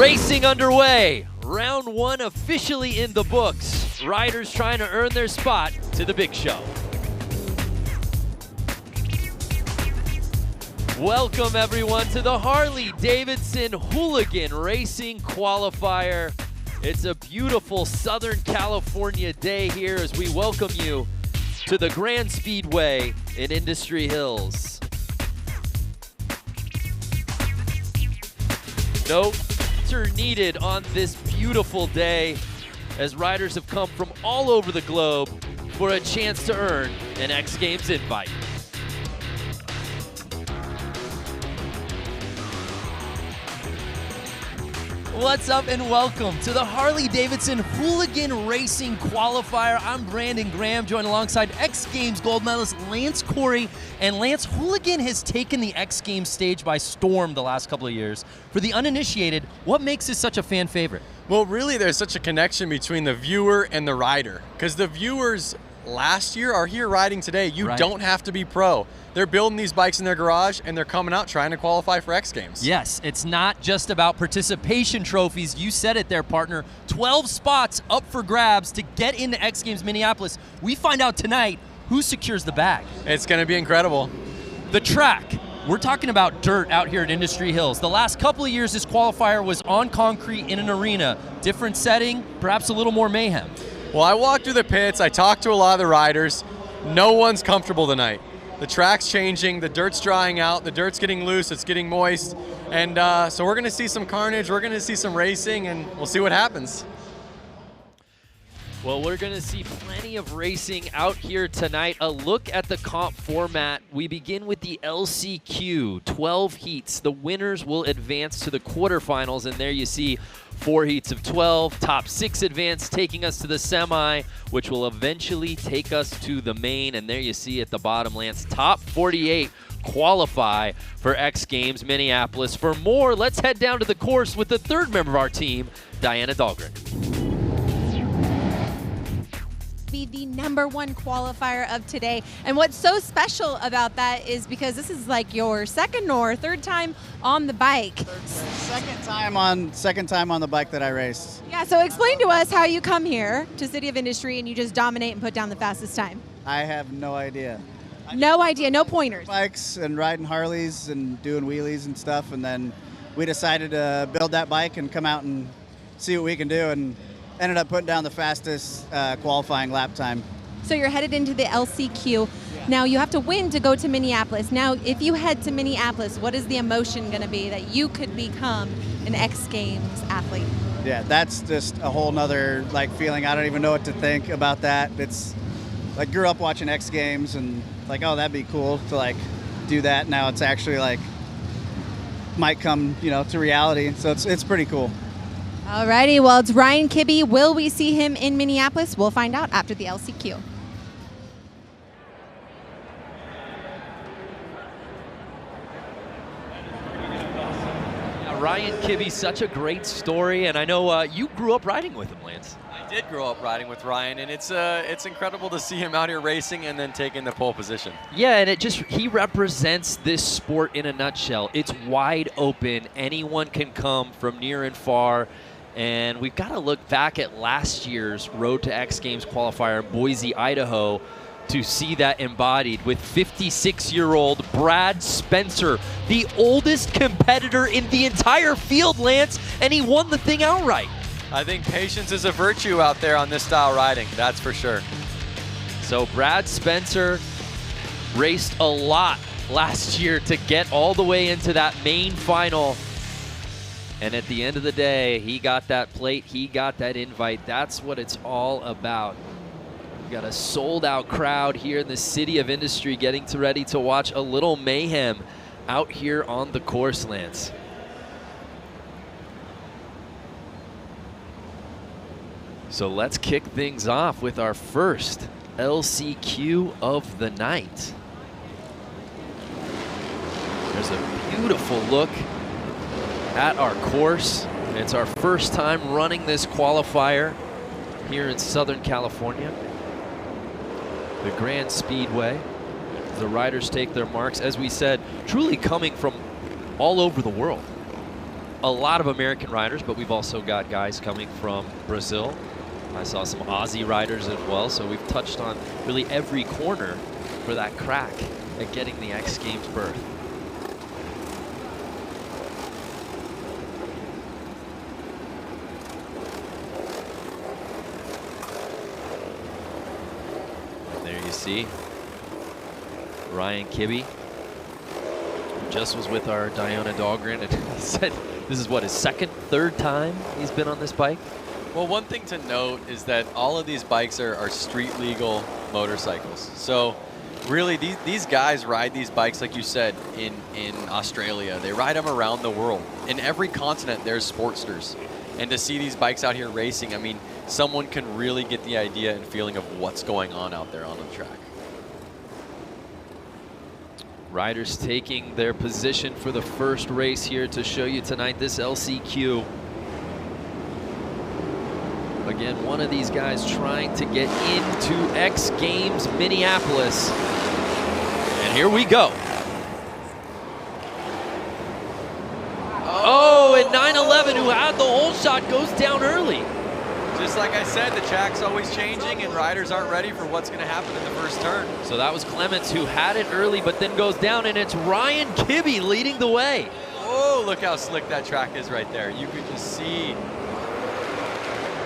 Racing underway. Round one officially in the books. Riders trying to earn their spot to the big show. Welcome everyone to the Harley-Davidson Hooligan Racing Qualifier. It's a beautiful Southern California day here as we welcome you to the Grand Speedway in Industry Hills. No are needed on this beautiful day as riders have come from all over the globe for a chance to earn an X Games invite. What's up and welcome to the Harley-Davidson Hooligan Racing Qualifier. I'm Brandon Graham, joined alongside X Games gold medalist Lance Corey. And Lance, Hooligan has taken the X Games stage by storm the last couple of years. For the uninitiated, what makes this such a fan favorite? Well, really, there's such a connection between the viewer and the rider, because the viewers last year are here riding today. You don't have to be pro. They're building these bikes in their garage, and they're coming out trying to qualify for X Games. Yes, it's not just about participation trophies. You said it there, partner. 12 spots up for grabs to get into X Games Minneapolis. We find out tonight who secures the bag. It's going to be incredible. The track. We're talking about dirt out here at Industry Hills. The last couple of years, this qualifier was on concrete in an arena. Different setting, perhaps a little more mayhem. Well, I walked through the pits. I talked to a lot of the riders. No one's comfortable tonight. The track's changing, the dirt's drying out, the dirt's getting loose, it's getting moist, and so we're going to see some carnage, we're going to see some racing, and we'll see what happens. Well, we're going to see plenty of racing out here tonight. A look at the comp format. We begin with the LCQ, 12 heats. The winners will advance to the quarterfinals, and there you see 4 heats of 12, top 6 advance taking us to the semi, which will eventually take us to the main. And there you see at the bottom, Lance, top 48 qualify for X Games Minneapolis. For more, let's head down to the course with the third member of our team, Diana Dahlgren. Be the #1 qualifier of today. And what's so special about that is because this is like your second or third time on the bike. Second time on the bike that I raced. Yeah, so explain to us how you come here to City of Industry and you just dominate and put down the fastest time. I have no idea. No idea, no pointers. Bikes and riding Harleys and doing wheelies and stuff, and then we decided to build that bike and come out and see what we can do, and ended up putting down the fastest qualifying lap time. So you're headed into the LCQ. Yeah. Now you have to win to go to Minneapolis. Now if you head to Minneapolis, what is the emotion going to be that you could become an X Games athlete? Yeah, that's just a whole nother feeling. I don't even know what to think about that. It's like, grew up watching X Games and like, oh, that'd be cool to do that. Now it's actually might come to reality. So it's pretty cool. Alrighty, well, it's Ryan Kibbe. Will we see him in Minneapolis? We'll find out after the LCQ. Yeah, Ryan Kibbe, such a great story, and I know you grew up riding with him, Lance. I did grow up riding with Ryan, and it's incredible to see him out here racing and then taking the pole position. Yeah, and he represents this sport in a nutshell. It's wide open. Anyone can come from near and far. And we've got to look back at last year's Road to X Games qualifier in Boise, Idaho, to see that embodied with 56-year-old Brad Spencer, the oldest competitor in the entire field, Lance, and he won the thing outright. I think patience is a virtue out there on this style riding, that's for sure. So Brad Spencer raced a lot last year to get all the way into that main final. And at the end of the day, he got that plate, he got that invite. That's what it's all about. We've got a sold-out crowd here in the City of Industry getting ready to watch a little mayhem out here on the course, Lance. So let's kick things off with our first LCQ of the night. There's a beautiful look at our course. It's our first time running this qualifier here in Southern California. The Grand Speedway. The riders take their marks, as we said, truly coming from all over the world. a lot of American riders, but we've also got guys coming from Brazil. I saw some Aussie riders as well, so we've touched on really every corner for that crack at getting the X Games berth. And there you see Ryan Kibbe. Just was with our Diana Dahlgren and he said this is what, his second, third time he's been on this bike? Well, one thing to note is that all of these bikes are street legal motorcycles. So really these guys ride these bikes, like you said, in Australia. They ride them around the world. In every continent there's Sportsters. And to see these bikes out here racing, I mean, someone can really get the idea and feeling of what's going on out there on the track. Riders taking their position for the first race here to show you tonight this LCQ. Again, one of these guys trying to get into X Games Minneapolis. And here we go. Oh, and 911, who had the whole shot, goes down early. Just like I said, the track's always changing and riders aren't ready for what's going to happen in the first turn. So that was Clements who had it early but then goes down, and it's Ryan Kibbe leading the way. Oh, look how slick that track is right there. You could just see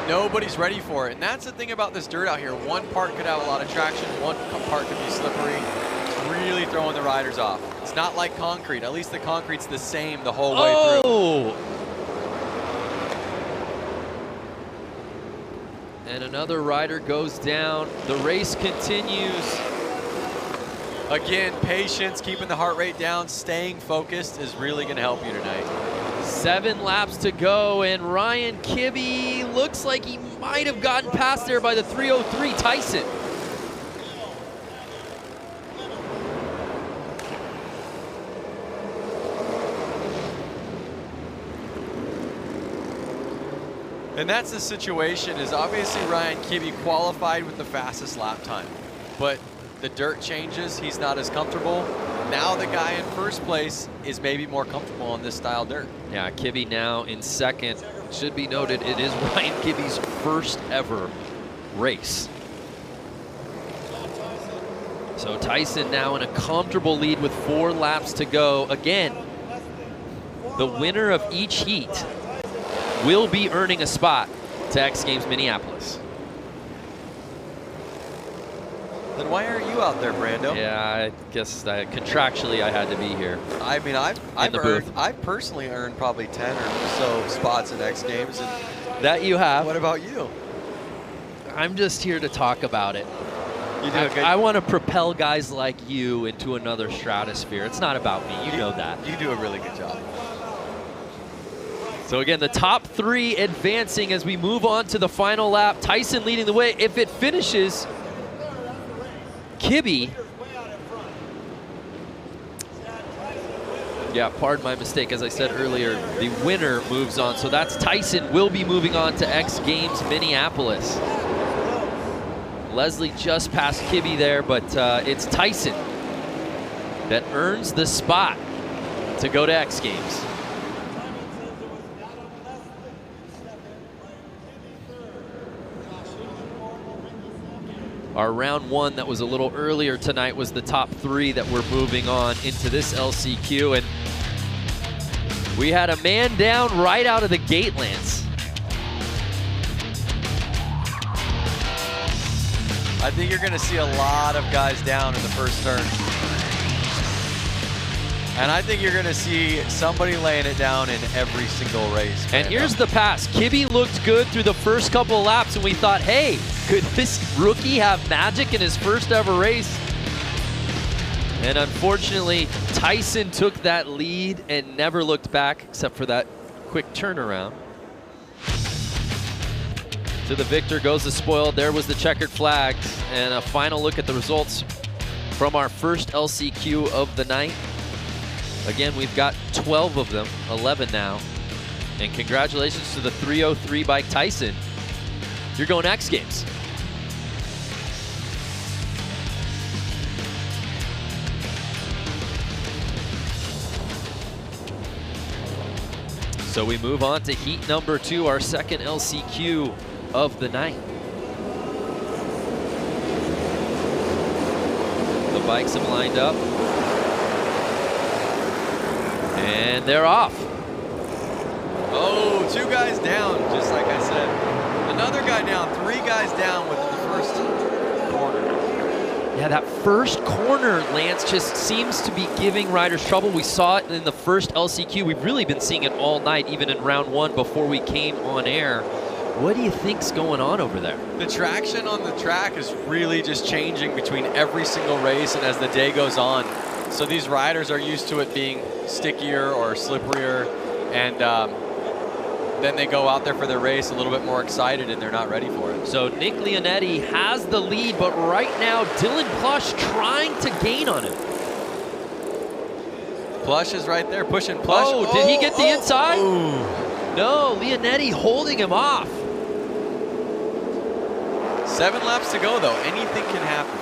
nobody's ready for it. And that's the thing about this dirt out here. One part could have a lot of traction, one part could be slippery. It's really throwing the riders off. It's not like concrete. At least the concrete's the same the whole way through. And another rider goes down. The race continues. Again, patience, keeping the heart rate down, staying focused is really going to help you tonight. 7 laps to go, and Ryan Kibbe looks like he might have gotten past there by the 303 Tyson. And that's the situation, is obviously Ryan Kibbe qualified with the fastest lap time, but the dirt changes, he's not as comfortable. Now the guy in first place is maybe more comfortable on this style dirt. Yeah, Kibbe now in second. Should be noted, it is Ryan Kibbe's first ever race. So Tyson now in a comfortable lead with 4 laps to go. Again, the winner of each heat will be earning a spot to X Games Minneapolis. Then why aren't you out there, Brando? Yeah, I guess contractually I had to be here. I mean, I've personally earned probably 10 or so spots in X Games. And that you have. What about you? I'm just here to talk about it. You do a good. I want to propel guys like you into another stratosphere. It's not about me. You know that. You do a really good job. So again, the top 3 advancing as we move on to the final lap. Tyson leading the way. If it finishes, Kibbe. Yeah, pardon my mistake. As I said earlier, the winner moves on. So that's Tyson will be moving on to X Games Minneapolis. Leslie just passed Kibbe there, but it's Tyson that earns the spot to go to X Games. Our round 1 that was a little earlier tonight was the top 3 that we're moving on into this LCQ, and we had a man down right out of the gate, Lance. I think you're going to see a lot of guys down in the first turn. And I think you're going to see somebody laying it down in every single race. And here's the pass. Kibbe looked good through the first couple of laps, and we thought, hey, could this rookie have magic in his first ever race? And unfortunately, Tyson took that lead and never looked back except for that quick turnaround. To the victor goes the spoil. There was the checkered flag. And a final look at the results from our first LCQ of the night. Again, we've got 12 of them, 11 now. And congratulations to the 303 bike Tyson. You're going X Games. So we move on to heat number 2, our second LCQ of the night. The bikes have lined up. And they're off. Oh, 2 guys down, just like I said. Another guy down, 3 guys down with the first corner. Yeah, that first corner, Lance, just seems to be giving riders trouble. We saw it in the first LCQ. We've really been seeing it all night, even in round 1 before we came on air. What do you think's going on over there? The traction on the track is really just changing between every single race and as the day goes on. So these riders are used to it being stickier or slipperier, and then they go out there for their race a little bit more excited and they're not ready for it. So Nick Leonetti has the lead, but right now Dylan Plush trying to gain on him. Plush is right there pushing Plush. Oh, did he get the inside? Ooh. No, Leonetti holding him off. 7 laps to go though, anything can happen.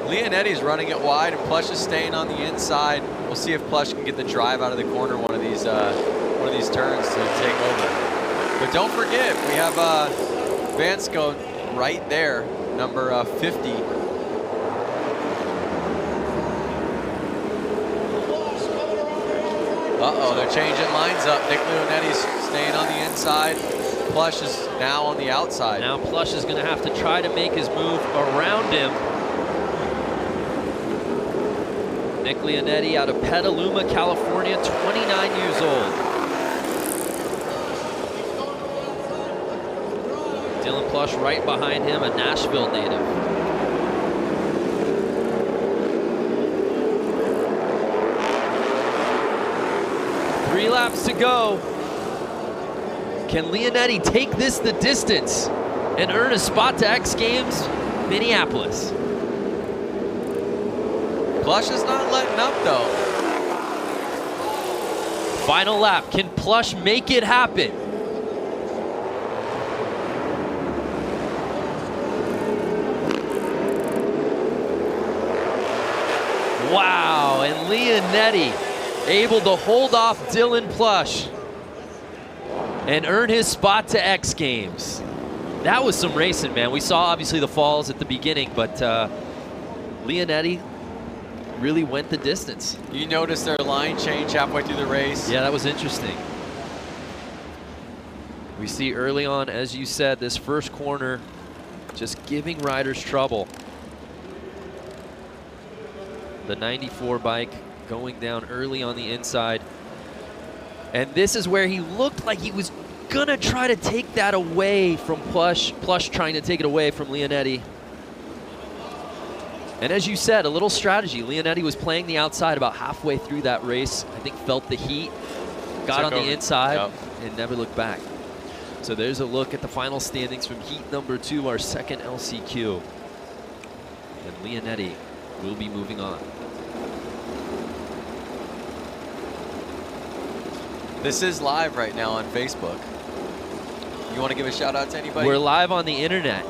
Leonetti's running it wide and Plush is staying on the inside. We'll see if Plush can get the drive out of the corner one of these turns to take over. But don't forget, we have Vansko right there, number 50. Uh-oh, they're changing lines up. Nick Leonetti's staying on the inside. Plush is now on the outside. Now Plush is going to have to try to make his move around him. Nick Leonetti out of Petaluma, California, 29 years old. Dylan Plush right behind him, a Nashville native. Three laps to go. Can Leonetti take this the distance and earn a spot to X Games Minneapolis? Plush is not letting up though. Final lap, can Plush make it happen? Wow, and Leonetti able to hold off Dylan Plush and earn his spot to X Games. That was some racing, man. We saw obviously the falls at the beginning, but Leonetti really went the distance. You notice their line change halfway through the race. Yeah, that was interesting. We see early on, as you said, this first corner just giving riders trouble. The 94 bike going down early on the inside. And this is where he looked like he was gonna try to take that away from Plush. Plush trying to take it away from Leonetti. And as you said, a little strategy. Leonetti was playing the outside about halfway through that race. I think felt the heat, got on the inside, and never looked back. So there's a look at the final standings from heat number 2, our second LCQ. And Leonetti will be moving on. This is live right now on Facebook. You want to give a shout out to anybody? We're live on the internet.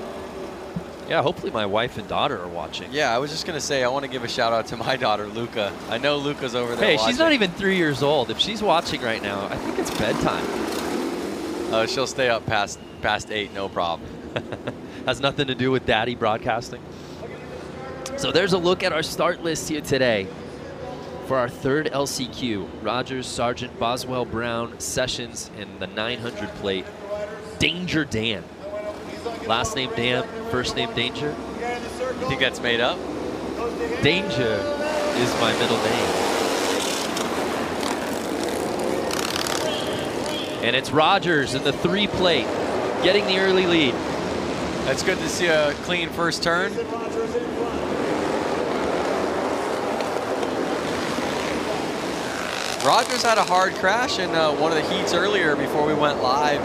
Yeah, hopefully my wife and daughter are watching. Yeah, I was just going to say, I want to give a shout out to my daughter, Luca. I know Luca's over there Hey, watching. she's not even 3 years old. If she's watching right now, I think it's bedtime. She'll stay up past 8, no problem. Has nothing to do with daddy broadcasting. So there's a look at our start list here today for our third LCQ. Rogers, Sargent, Boswell, Brown, Sessions, and the 900 plate, Danger Dan. Last name Dan, first name Danger. You think that's made up? Danger is my middle name. And it's Rogers in the 3 plate, getting the early lead. That's good to see a clean first turn. Rogers had a hard crash in one of the heats earlier before we went live.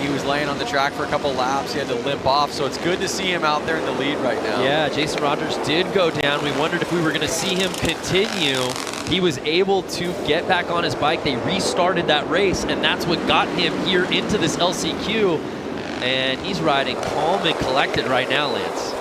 He was laying on the track for a couple laps. He had to limp off, so it's good to see him out there in the lead right now. Yeah, Jason Rogers did go down. We wondered if we were going to see him continue. He was able to get back on his bike. They restarted that race, and that's what got him here into this LCQ. And he's riding calm and collected right now, Lance.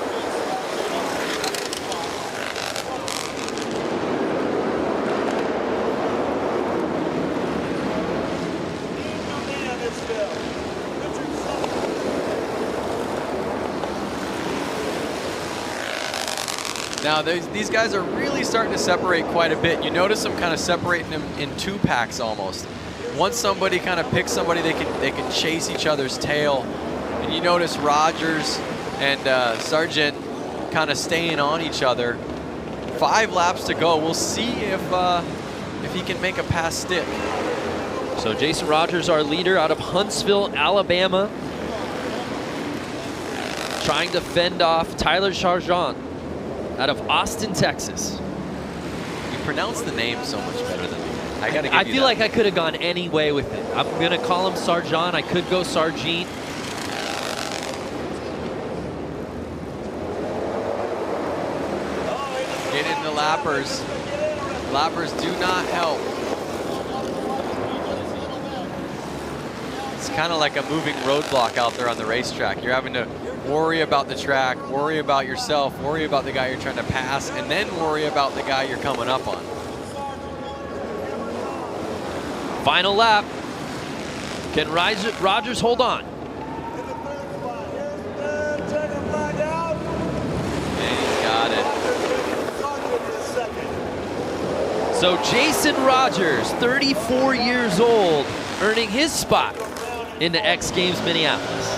Now, these guys are really starting to separate quite a bit. You notice them kind of separating them in 2 packs almost. Once somebody kind of picks somebody, they can chase each other's tail. And you notice Rogers and Sargent kind of staying on each other. 5 laps to go. We'll see if he can make a pass stick. So Jason Rogers, our leader out of Huntsville, Alabama, trying to fend off Tyler Sargent out of Austin, Texas. You pronounce the name so much better than me. I gotta give I you feel that. like I could have gone any way with it. I'm gonna call him Sargent. I could go Sargent. Get in the lappers. Lappers do not help. It's kind of like a moving roadblock out there on the racetrack. You're having to worry about the track, worry about yourself, worry about the guy you're trying to pass, and then worry about the guy you're coming up on. Final lap. Can Rogers hold on? And he's got it. So Jason Rogers, 34 years old, earning his spot in the X Games Minneapolis.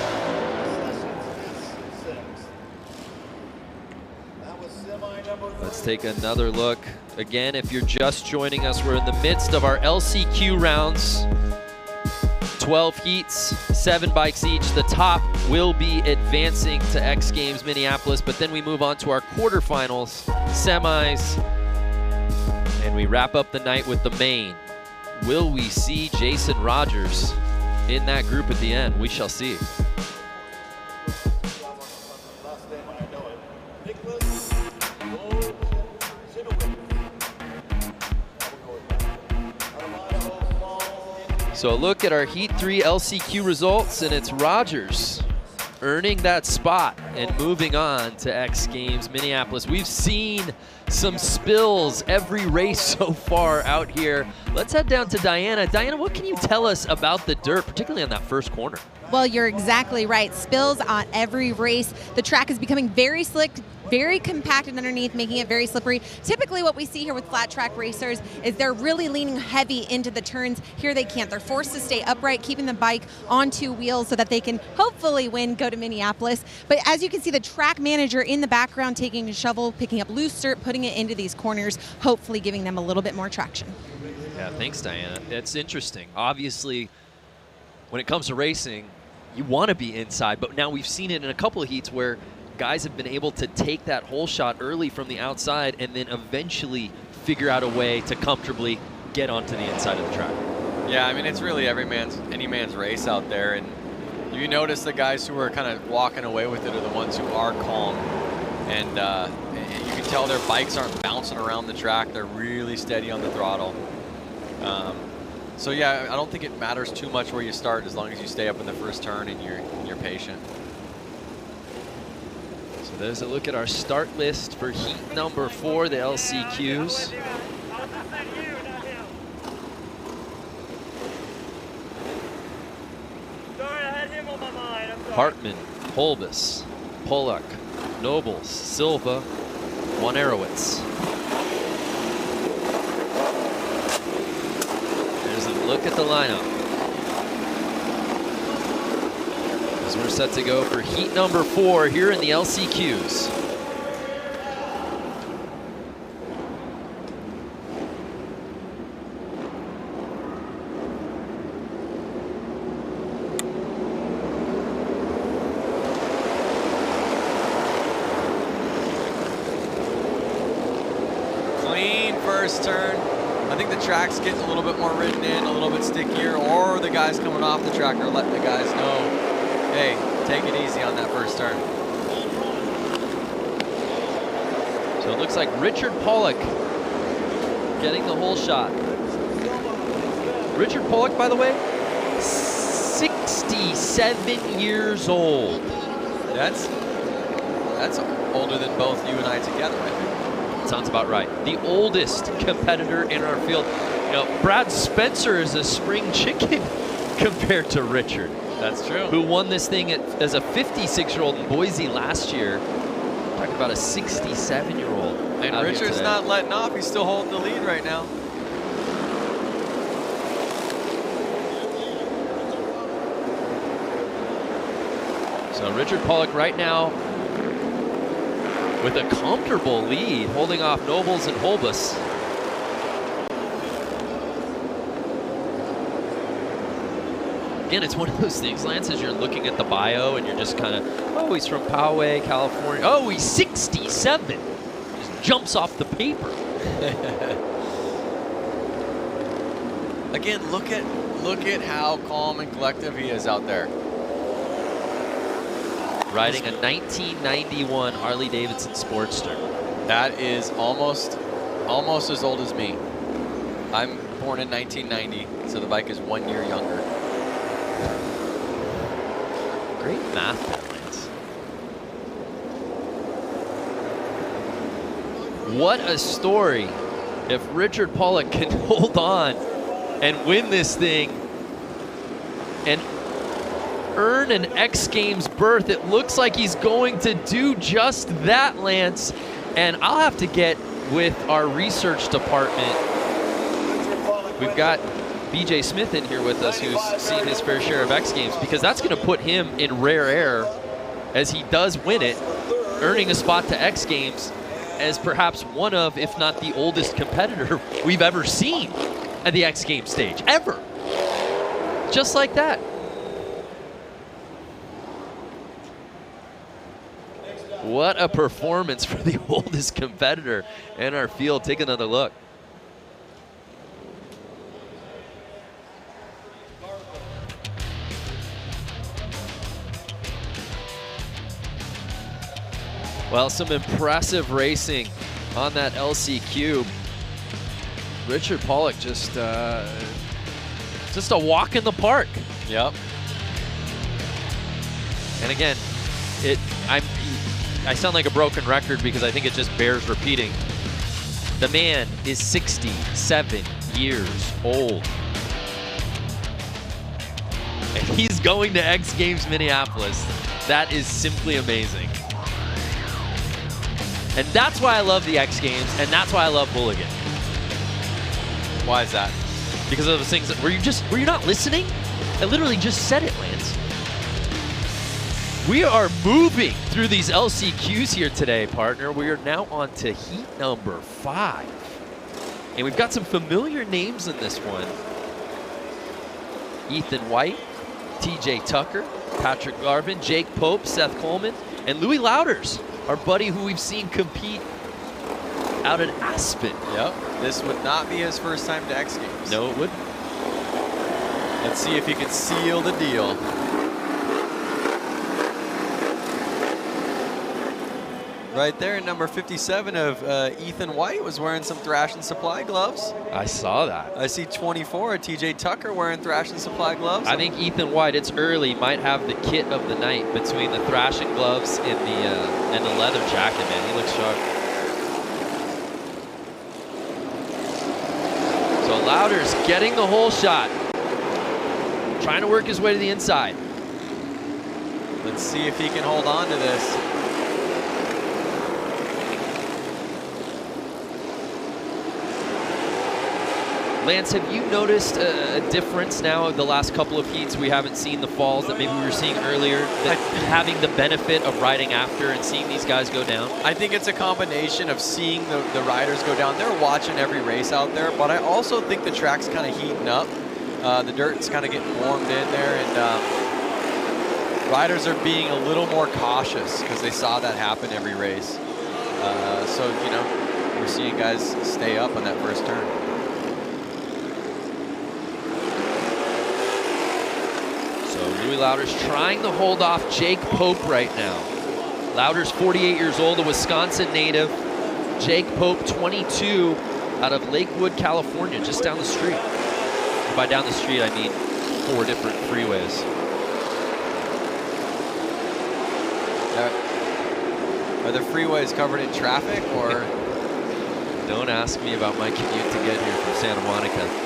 Let's take another look. Again, if you're just joining us, we're in the midst of our LCQ rounds. 12 heats, 7 bikes each. The top will be advancing to X Games Minneapolis, but then we move on to our quarterfinals, semis, and we wrap up the night with the main. Will we see Jason Rogers in that group at the end? We shall see. So a look at our Heat 3 LCQ results, and it's Rogers earning that spot and moving on to X Games Minneapolis. We've seen some spills every race so far out here. Let's head down to Diana. Diana, what can you tell us about the dirt, particularly on that first corner? Well, you're exactly right. Spills on every race. The track is becoming very slick, very compacted underneath, making it very slippery. Typically what we see here with flat track racers is they're really leaning heavy into the turns. Here they can't. They're forced to stay upright, keeping the bike on 2 wheels so that they can hopefully win, go to Minneapolis. But as you can see, the track manager in the background taking a shovel, picking up loose dirt, putting it into these corners, hopefully giving them a little bit more traction. Yeah, thanks, Diana. It's interesting. Obviously, when it comes to racing, you want to be inside, but now we've seen it in a couple of heats where guys have been able to take that hole shot early from the outside and then eventually figure out a way to comfortably get onto the inside of the track. Yeah, I mean, it's really any man's race out there, and you notice the guys who are kind of walking away with it are the ones who are calm, and you can tell their bikes aren't bouncing around the track. They're really steady on the throttle. So yeah, I don't think it matters too much where you start as long as you stay up in the first turn and you're patient. So there's a look at our start list for heat number 4, the LCQs. Hartman, Holbus, Pollock, Nobles, Silva, Wanarowitz. There's a look at the lineup as we're set to go for heat number 4 here in the LCQs. Clean first turn. I think the track's getting a little bit more ridden in, a little bit stickier, or the guys coming off the track are letting the guys know, hey, take it easy on that first turn. So it looks like Richard Pollock getting the whole shot. Richard Pollock, by the way, 67 years old. That's older than both you and I together, I think. Sounds about right. The oldest competitor in our field. You know, Brad Spencer is a spring chicken compared to Richard. That's true. Who won this thing as a 56-year-old in Boise last year. Talking about a 67-year-old. And Richard's not letting off. He's still holding the lead right now. So Richard Pollock right now with a comfortable lead, holding off Nobles and Holbus. Again, it's one of those things, Lance, as you're looking at the bio and you're just kind of, oh, he's from Poway, California. Oh, he's 67. Just jumps off the paper. Again, look at how calm and collective he is out there. Riding a 1991 Harley-Davidson Sportster. That is almost as old as me. I'm born in 1990, so the bike is 1 year younger. Great math there, Lance. What a story if Richard Pollock can hold on and win this thing and earn an X Games berth. It looks like he's going to do just that, Lance. And I'll have to get with our research department. We've got BJ Smith in here with us, who's seen his fair share of X Games, because that's going to put him in rare air as he does win it, earning a spot to X Games as perhaps one of, if not the oldest competitor we've ever seen at the X Games stage, ever. Just like that. What a performance for the oldest competitor in our field. Take another look. Well, some impressive racing on that LC Cube. Richard Pollock just a walk in the park. Yep. And again, I sound like a broken record because I think it just bears repeating. The man is 67 years old. And he's going to X Games Minneapolis. That is simply amazing. And that's why I love the X Games, and that's why I love Hooligan. Why is that? Because of those things that, were you not listening? I literally just said it, Lance. We are moving through these LCQs here today, partner. We are now on to heat number 5. And we've got some familiar names in this one. Ethan White, TJ Tucker, Patrick Garvin, Jake Pope, Seth Coleman, and Louis Louders, our buddy who we've seen compete out at Aspen. Yep, this would not be his first time to X Games. No, it wouldn't. Let's see if he can seal the deal. Right there, number 57 of Ethan White was wearing some Thrash and Supply gloves. I saw that. I see 24 of TJ Tucker wearing Thrash and Supply gloves. I think Ethan White, it's early, might have the kit of the night between the thrashing gloves and the leather jacket, man. He looks sharp. So Louders getting the hole shot. Trying to work his way to the inside. Let's see if he can hold on to this. Lance, have you noticed a difference now the last couple of heats? We haven't seen the falls that maybe we were seeing earlier, that having the benefit of riding after and seeing these guys go down? I think it's a combination of seeing the riders go down. They're watching every race out there, but I also think the track's kind of heating up. The dirt's kind of getting warmed in there, and riders are being a little more cautious because they saw that happen every race. So, you know, we're seeing guys stay up on that first turn. Louis Louders trying to hold off Jake Pope right now. Louders, 48 years old, a Wisconsin native. Jake Pope, 22, out of Lakewood, California, just down the street. And by down the street, I mean 4 different freeways. Are the freeways covered in traffic, or? Don't ask me about my commute to get here from Santa Monica.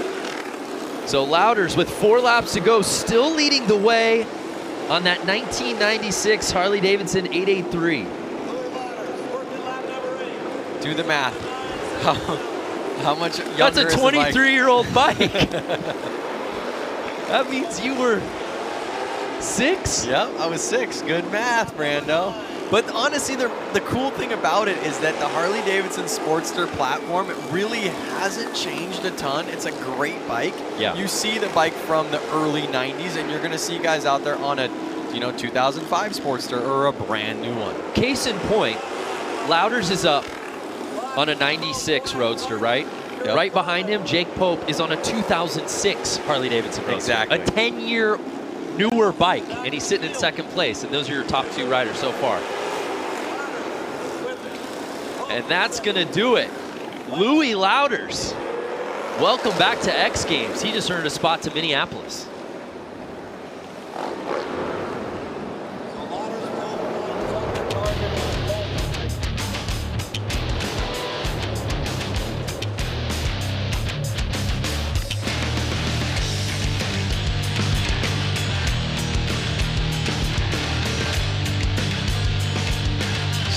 So Louders with 4 laps to go, still leading the way on that 1996 Harley-Davidson 883. Do the math. How much younger That's a is the bike? 23-year-old bike. That means you were 6? Yep, I was 6. Good math, Brando. But honestly, the cool thing about it is that the Harley-Davidson Sportster platform, it really hasn't changed a ton. It's a great bike. Yeah. You see the bike from the early 90s, and you're going to see guys out there on a 2005 Sportster or a brand new one. Case in point, Louders is up on a 96 Roadster, right? Yep. Right behind him, Jake Pope is on a 2006 Harley-Davidson Roadster. Exactly. A 10-year newer bike, and he's sitting in second place, and those are your top 2 riders so far. And that's going to do it. Louis Louders, welcome back to X Games. He just earned a spot to Minneapolis.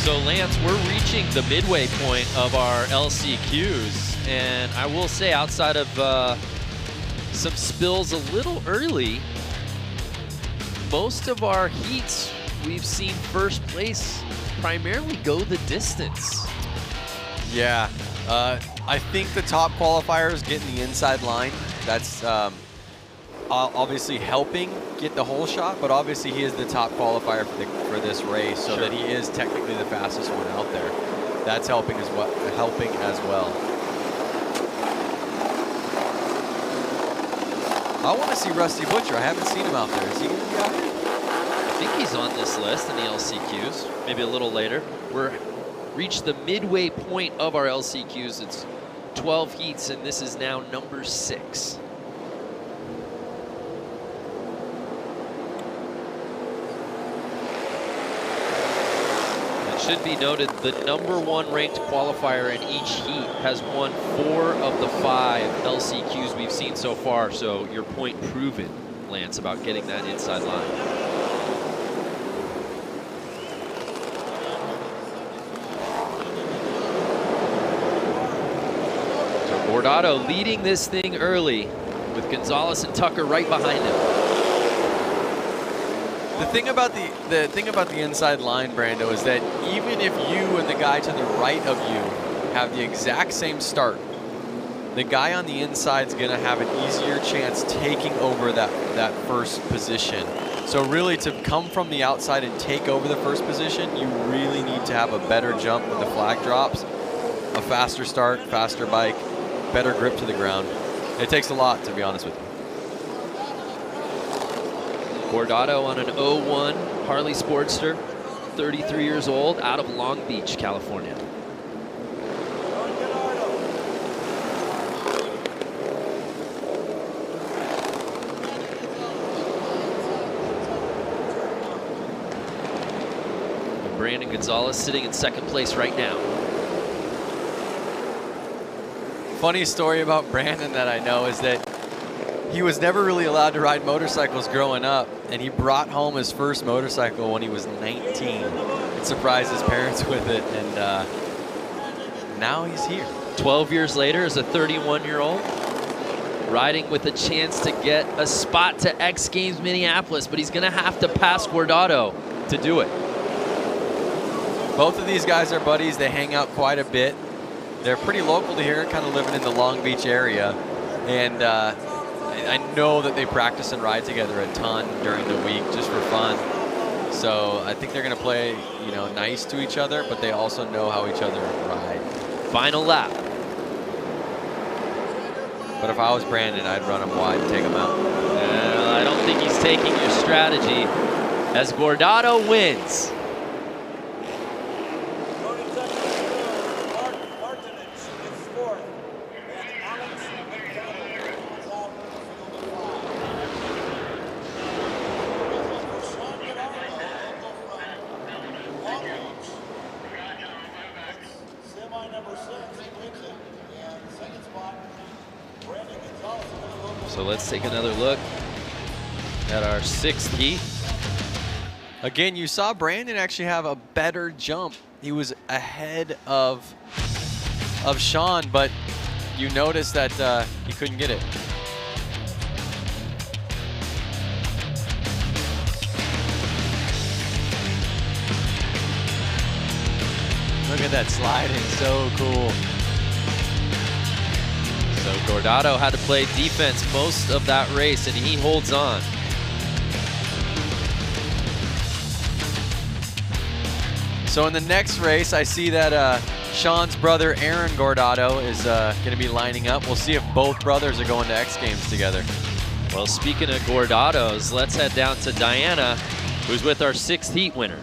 So Lance, we're reaching the midway point of our LCQs, and I will say, outside of some spills a little early, most of our heats we've seen first place primarily go the distance. Yeah, I think the top qualifier is getting the inside line. That's obviously helping get the whole shot, but obviously he is the top qualifier for this race, so that he is technically the fastest one out there. That's helping as well. I want to see Rusty Butcher. I haven't seen him out there. Is he going to be out here? I think he's on this list in the LCQs, maybe a little later. We're reached the midway point of our LCQs. It's 12 heats, and this is now number 6. Should be noted, the #1 ranked qualifier in each heat has won 4 of the 5 LCQs we've seen so far. So your point proven, Lance, about getting that inside line. So Gordo leading this thing early with Gonzalez and Tucker right behind him. The thing about the inside line, Brando, is that even if you and the guy to the right of you have the exact same start, the guy on the inside is going to have an easier chance taking over that first position. So really, to come from the outside and take over the first position, you really need to have a better jump with the flag drops, a faster start, faster bike, better grip to the ground. It takes a lot, to be honest with you. Gordo on an 01 Harley Sportster, 33 years old, out of Long Beach, California. And Brandon Gonzalez sitting in second place right now. Funny story about Brandon that I know is that he was never really allowed to ride motorcycles growing up, and he brought home his first motorcycle when he was 19 and surprised his parents with it, and now he's here. 12 years later, as a 31-year-old, riding with a chance to get a spot to X Games Minneapolis, but he's going to have to pass Gordo to do it. Both of these guys are buddies. They hang out quite a bit. They're pretty local to here, kind of living in the Long Beach area, and I know that they practice and ride together a ton during the week just for fun. So I think they're going to play, nice to each other, but they also know how each other ride. Final lap. But if I was Brandon, I'd run him wide and take him out. I don't think he's taking your strategy as Gordo wins. So let's take another look at our 6th heat. Again, you saw Brandon actually have a better jump. He was ahead of of Sean, but you notice that he couldn't get it. Look at that sliding, so cool. So Gordo had to play defense most of that race, and he holds on. So in the next race, I see that Sean's brother, Aaron Gordo, is going to be lining up. We'll see if both brothers are going to X Games together. Well, speaking of Gordados, let's head down to Diana, who's with our 6th heat winner.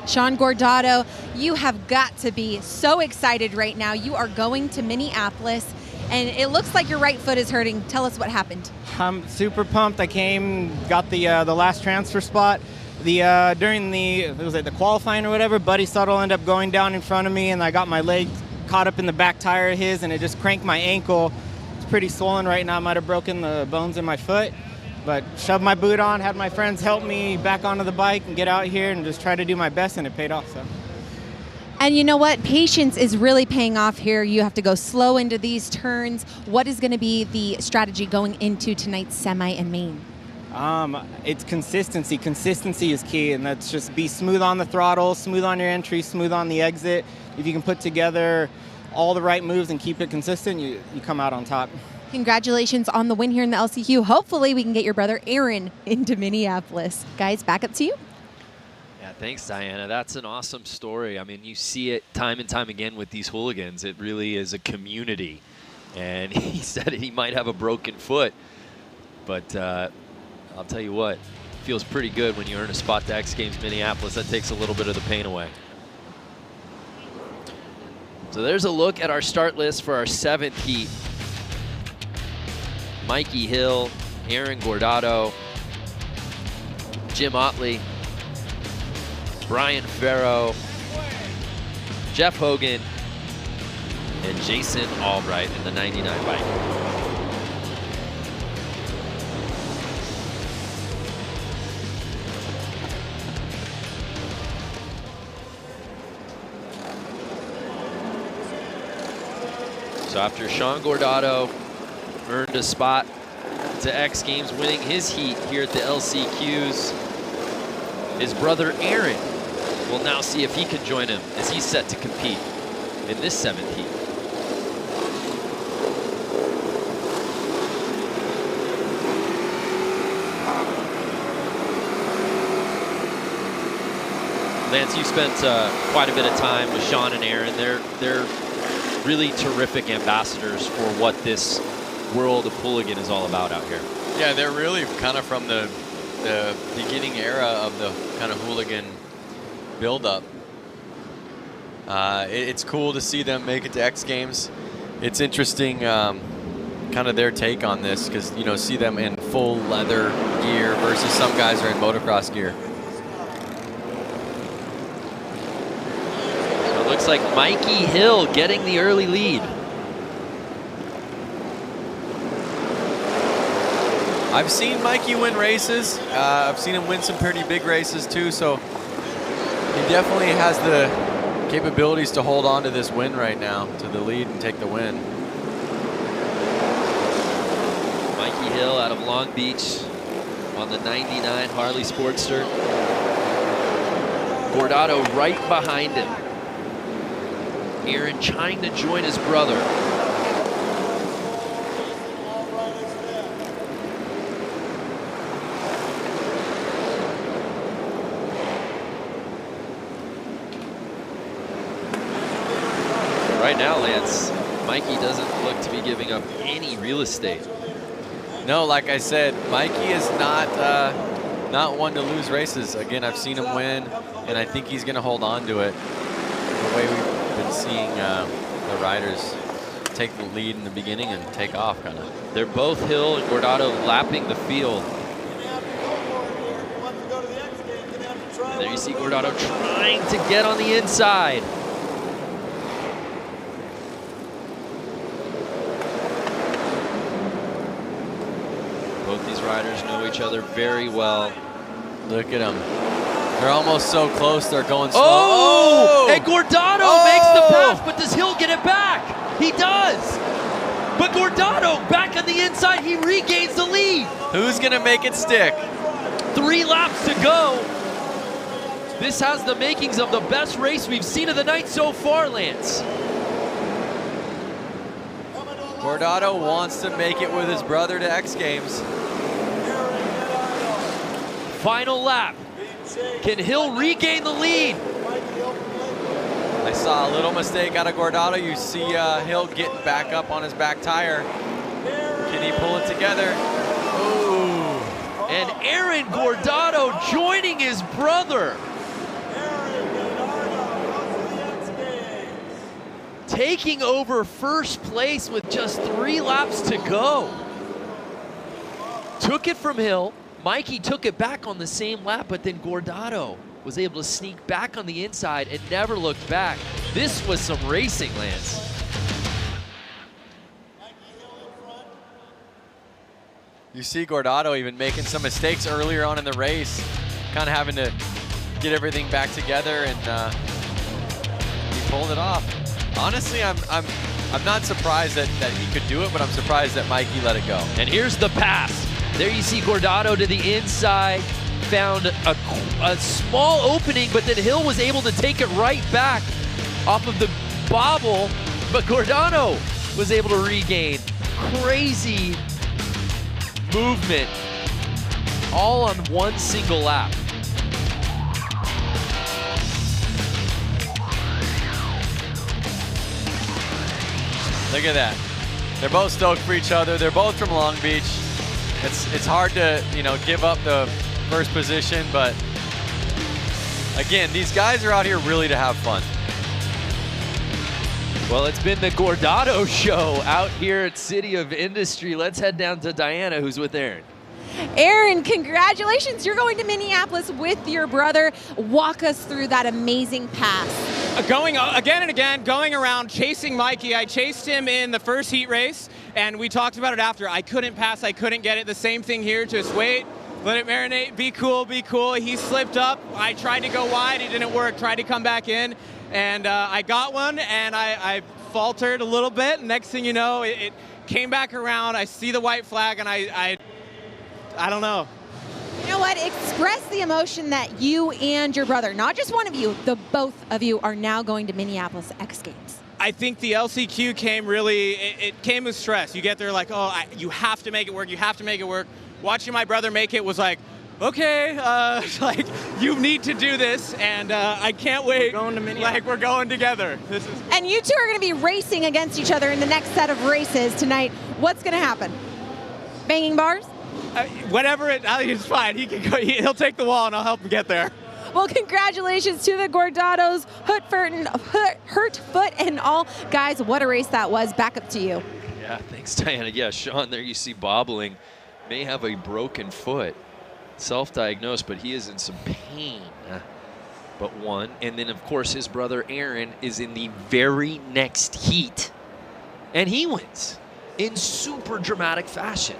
Sean Gordo, you have got to be so excited right now. You are going to Minneapolis, and it looks like your right foot is hurting. Tell us what happened. I'm super pumped. I came, got the last transfer spot. During the qualifying or whatever, Buddy Suttles ended up going down in front of me, and I got my leg caught up in the back tire of his, and it just cranked my ankle. It's pretty swollen right now. I might have broken the bones in my foot. But shoved my boot on, had my friends help me back onto the bike and get out here and just try to do my best, and it paid off. So. And you know what? Patience is really paying off here. You have to go slow into these turns. What is going to be the strategy going into tonight's semi and main? It's consistency. Consistency is key, and that's just be smooth on the throttle, smooth on your entry, smooth on the exit. If you can put together all the right moves and keep it consistent, you come out on top. Congratulations on the win here in the LCQ. Hopefully we can get your brother Aaron into Minneapolis. Guys, back up to you. Yeah, thanks, Diana. That's an awesome story. I mean, you see it time and time again with these hooligans. It really is a community. And he said he might have a broken foot, but I'll tell you what, it feels pretty good when you earn a spot to X Games Minneapolis. That takes a little bit of the pain away. So there's a look at our start list for our 7th heat. Mikey Hill, Aaron Gordo, Jim Otley, Brian Farrow, Jeff Hogan, and Jason Albright in the 99 bike. So after Sean Gordo earned a spot to X Games, winning his heat here at the LCQs, his brother Aaron will now see if he can join him as he's set to compete in this 7th heat. Lance, you spent quite a bit of time with Sean and Aaron. They're really terrific ambassadors for what this world of hooligan is all about out here. Yeah, they're really kind of from the beginning era of the kind of hooligan build-up. It's cool to see them make it to X Games. It's interesting, kind of their take on this, because you know, see them in full leather gear versus some guys are in motocross gear. So it looks like Mikey Hill getting the early lead. I've seen Mikey win races. I've seen him win some pretty big races too, so he definitely has the capabilities to hold on to this win right now, to the lead and take the win. Mikey Hill out of Long Beach on the 99 Harley Sportster. Gordo right behind him. Aaron trying to join his brother. Right now, Lance, Mikey doesn't look to be giving up any real estate. No, like I said, Mikey is not one to lose races. Again, I've seen him win, and I think he's going to hold on to it. The way we've been seeing the riders take the lead in the beginning and take off, kind of. They're both Hill and Gordo lapping the field. And there you see Gordo trying to get on the inside. Both these riders know each other very well. Look at them. They're almost so close, they're going slow. Oh! And Gordo makes the pass, but does Hill get it back? He does. But Gordo back on the inside, he regains the lead. Who's gonna make it stick? 3 laps to go. This has the makings of the best race we've seen of the night so far, Lance. Gordo wants to make it with his brother to X Games. Final lap. Can Hill regain the lead? I saw a little mistake out of Gordo. You see Hill get back up on his back tire. Can he pull it together? Ooh. And Aaron Gordo joining his brother. Taking over first place with just 3 laps to go. Took it from Hill. Mikey took it back on the same lap, but then Gordo was able to sneak back on the inside and never looked back. This was some racing, Lance. You see Gordo even making some mistakes earlier on in the race, kind of having to get everything back together, and he pulled it off. Honestly, I'm not surprised that he could do it, but I'm surprised that Mikey let it go. And here's the pass. There you see Gordo to the inside, found a small opening, but then Hill was able to take it right back off of the bobble, but Gordo was able to regain. Crazy movement, all on one single lap. Look at that. They're both stoked for each other. They're both from Long Beach. It's hard to, give up the first position, but again, these guys are out here really to have fun. Well, it's been the Gordo show out here at City of Industry. Let's head down to Diana, who's with Aaron. Aaron, congratulations. You're going to Minneapolis with your brother. Walk us through that amazing pass. Going again and again, going around, chasing Mikey. I chased him in the first heat race, and we talked about it after. I couldn't pass, I couldn't get it. The same thing here, just wait, let it marinate, be cool, be cool. He slipped up. I tried to go wide, it didn't work. Tried to come back in, and I got one, and I faltered a little bit. Next thing you know, it came back around. I see the white flag, and I don't know. You know what? Express the emotion that you and your brother, not just one of you, the both of you are now going to Minneapolis X Games. I think the LCQ came really, it came with stress. You get there like, you have to make it work, you have to make it work. Watching my brother make it was like, okay, like, you need to do this, and I can't wait. We're going to Minneapolis. Like, we're going together. This is cool. And you two are going to be racing against each other in the next set of races tonight. What's going to happen? Banging bars? Whatever, it's fine. He can go. He'll take the wall, and I'll help him get there. Well, congratulations to the Gordados, hurt foot and all. Guys, what a race that was. Back up to you. Yeah, thanks, Diana. Yeah, Sean, there you see bobbling. May have a broken foot. Self-diagnosed, but he is in some pain. But won. And then, of course, his brother Aaron is in the very next heat. And he wins in super dramatic fashion.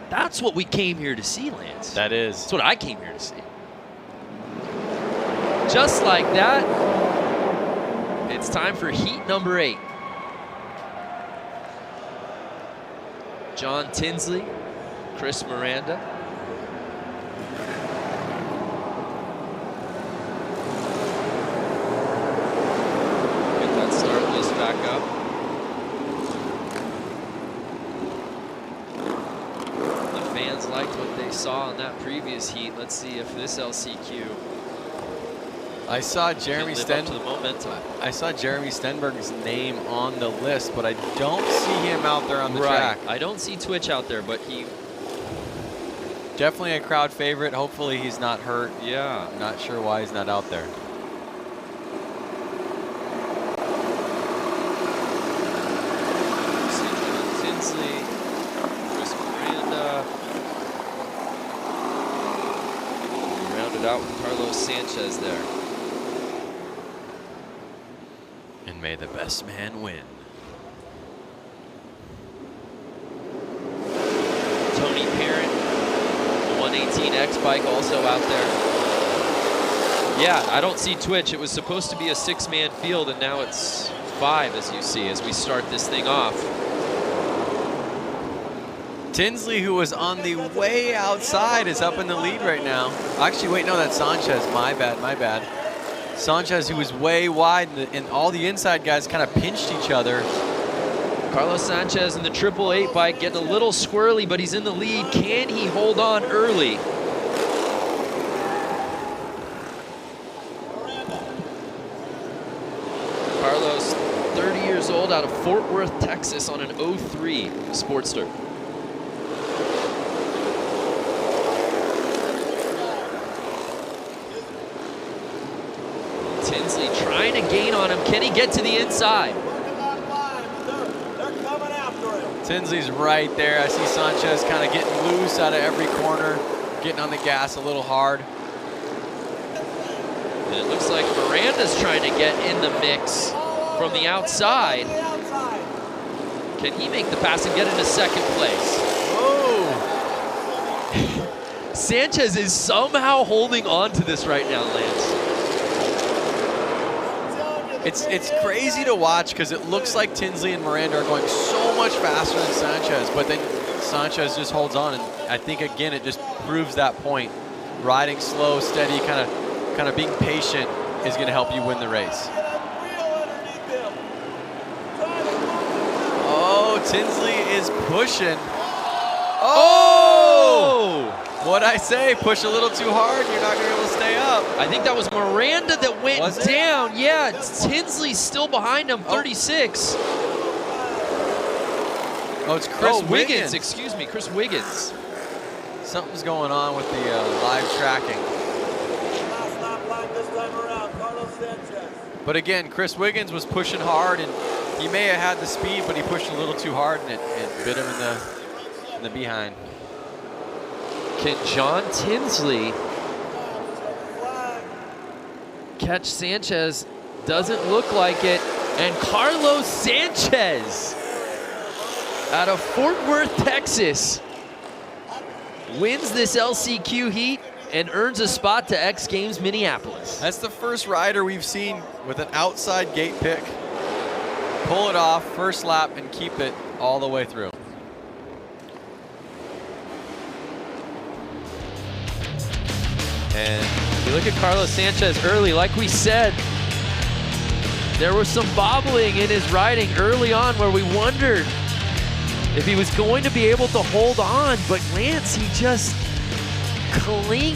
That's what we came here to see, Lance. That is. That's what I came here to see. Just like that, it's time for heat number 8. John Tinsley, Chris Miranda. Get that start list back up. Fans liked what they saw in that previous heat. Let's see if this LCQ I saw Jeremy live up to the momentum. I saw Jeremy Stenberg's name on the list, but I don't see him out there on the track. I don't see Twitch out there, but he definitely a crowd favorite. Hopefully he's not hurt. Yeah. I'm not sure why he's not out there. Tinsley, Chris Miranda. Rounded out with Carlos Sanchez there. And may the best man win. Tony Parent, 118X bike also out there. Yeah, I don't see Twitch. It was supposed to be a 6-man field, and now it's 5, as you see, as we start this thing off. Tinsley, who was on the way outside, is up in the lead right now. Actually, wait, no, that's Sanchez. My bad, my bad. Sanchez, who was way wide, and all the inside guys kind of pinched each other. Carlos Sanchez in the 888 bike getting a little squirrely, but he's in the lead. Can he hold on early? Carlos, 30 years old, out of Fort Worth, Texas, on an 03 Sportster. Tinsley trying to gain on him. Can he get to the inside? Tinsley's right there. I see Sanchez kind of getting loose out of every corner, getting on the gas a little hard. And it looks like Miranda's trying to get in the mix from the outside. Can he make the pass and get into second place? Oh! Sanchez is somehow holding on to this right now, Lance. It's crazy to watch because it looks like Tinsley and Miranda are going so much faster than Sanchez, but then Sanchez just holds on, and I think again it just proves that point. Riding slow, steady, kind of being patient is going to help you win the race. Oh, Tinsley is pushing. Oh! What'd I say? Push a little too hard, you're not going to be able to stay up. I think that was Miranda that went down. Yeah, Tinsley's still behind him, 36. Oh, it's Chris Wiggins. Excuse me, Chris Wiggins. Something's going on with the live tracking. But again, Chris Wiggins was pushing hard, and he may have had the speed, but he pushed a little too hard, and it bit him in the behind. Can John Tinsley catch Sanchez? Doesn't look like it. And Carlos Sanchez out of Fort Worth, Texas, wins this LCQ heat and earns a spot to X Games Minneapolis. That's the first rider we've seen with an outside gate pick pull it off first lap and keep it all the way through. And you look at Carlos Sanchez early, like we said, there was some bobbling in his riding early on where we wondered if he was going to be able to hold on, but Lance, he just clinged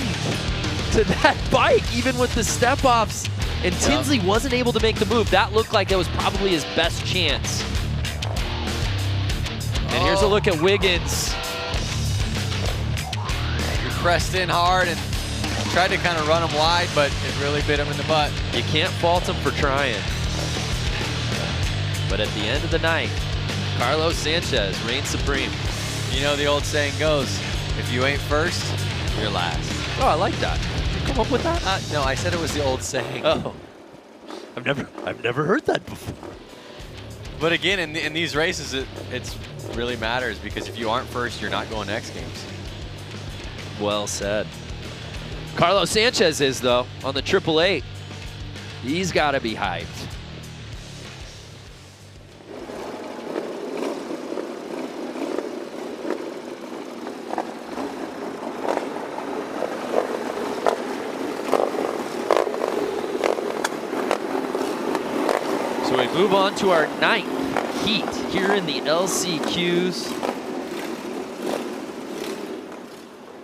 to that bike, even with the step-offs, and Tinsley wasn't able to make the move. That looked like that was probably his best chance. And here's a look at Wiggins. He pressed in hard and tried to kind of run him wide, but it really bit him in the butt. You can't fault him for trying. But at the end of the night, Carlos Sanchez reigns supreme. You know the old saying goes, if you ain't first, you're last. Oh, I like that. Did you come up with that? No, I said it was the old saying. Oh, I've never heard that before. But again, in these races, it really matters because if you aren't first, you're not going to X Games. Well said. Carlos Sanchez is, though, on the 888. He's got to be hyped. So we move on to our 9th heat here in the LCQs.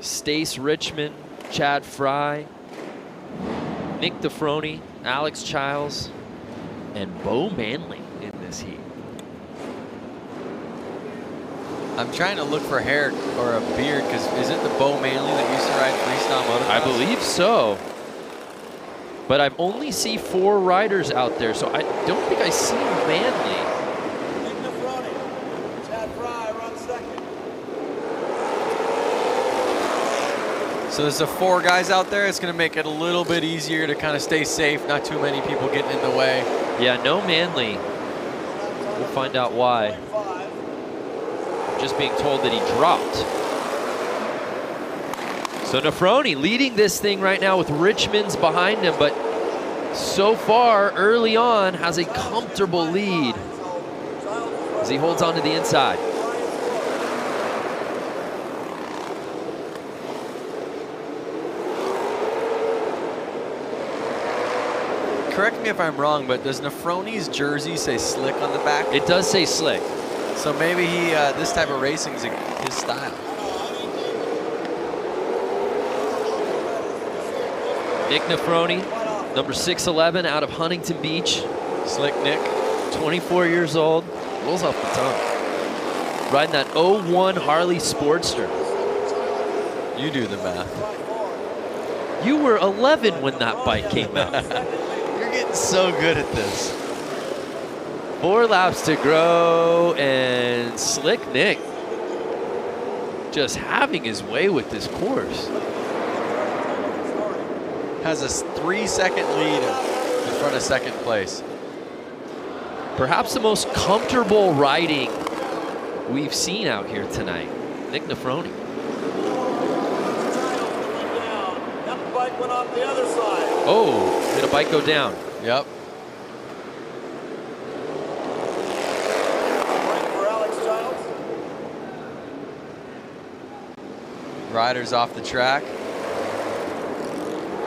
Stace Richmond, Chad Fry, Nick DeFroni, Alex Childs, and Bo Manley in this heat. I'm trying to look for hair or a beard because is it the Bo Manley that used to ride freestyle motocross? I believe so. But I've only see 4 riders out there, so I don't think I see Manley. Nick DeFroni, Chad Fry runs second. So there's the 4 guys out there. It's going to make it a little bit easier to kind of stay safe. Not too many people getting in the way. Yeah, no Manley. We'll find out why. Just being told that he dropped. So Nefroni leading this thing right now with Richmond's behind him, but so far early on has a comfortable lead as he holds on to the inside. Correct me if I'm wrong, but does Nefroni's jersey say Slick on the back? It does say Slick. So maybe he this type of racing is his style. Nick Nefroni, number 6'11", out of Huntington Beach. Slick Nick. 24 years old. Rolls off the tongue. Riding that 01 Harley Sportster. You do the math. You were 11 when that bike came out. You're getting so good at this. 4 laps to go, and Slick Nick just having his way with this course. Has a 3-second lead in front of second place. Perhaps the most comfortable riding we've seen out here tonight. Nick Nefroni. That bike went off the other side. Oh, did a bike go down? Yep. For Alex Childs. Riders off the track.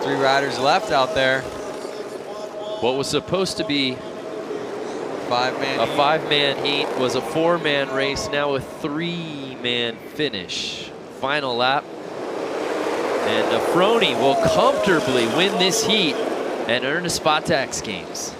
3 riders left out there. What was supposed to be a 5-man heat was a 4-man race, now a 3-man finish. Final lap. And Nefroni will comfortably win this heat and earn a spot to X Games.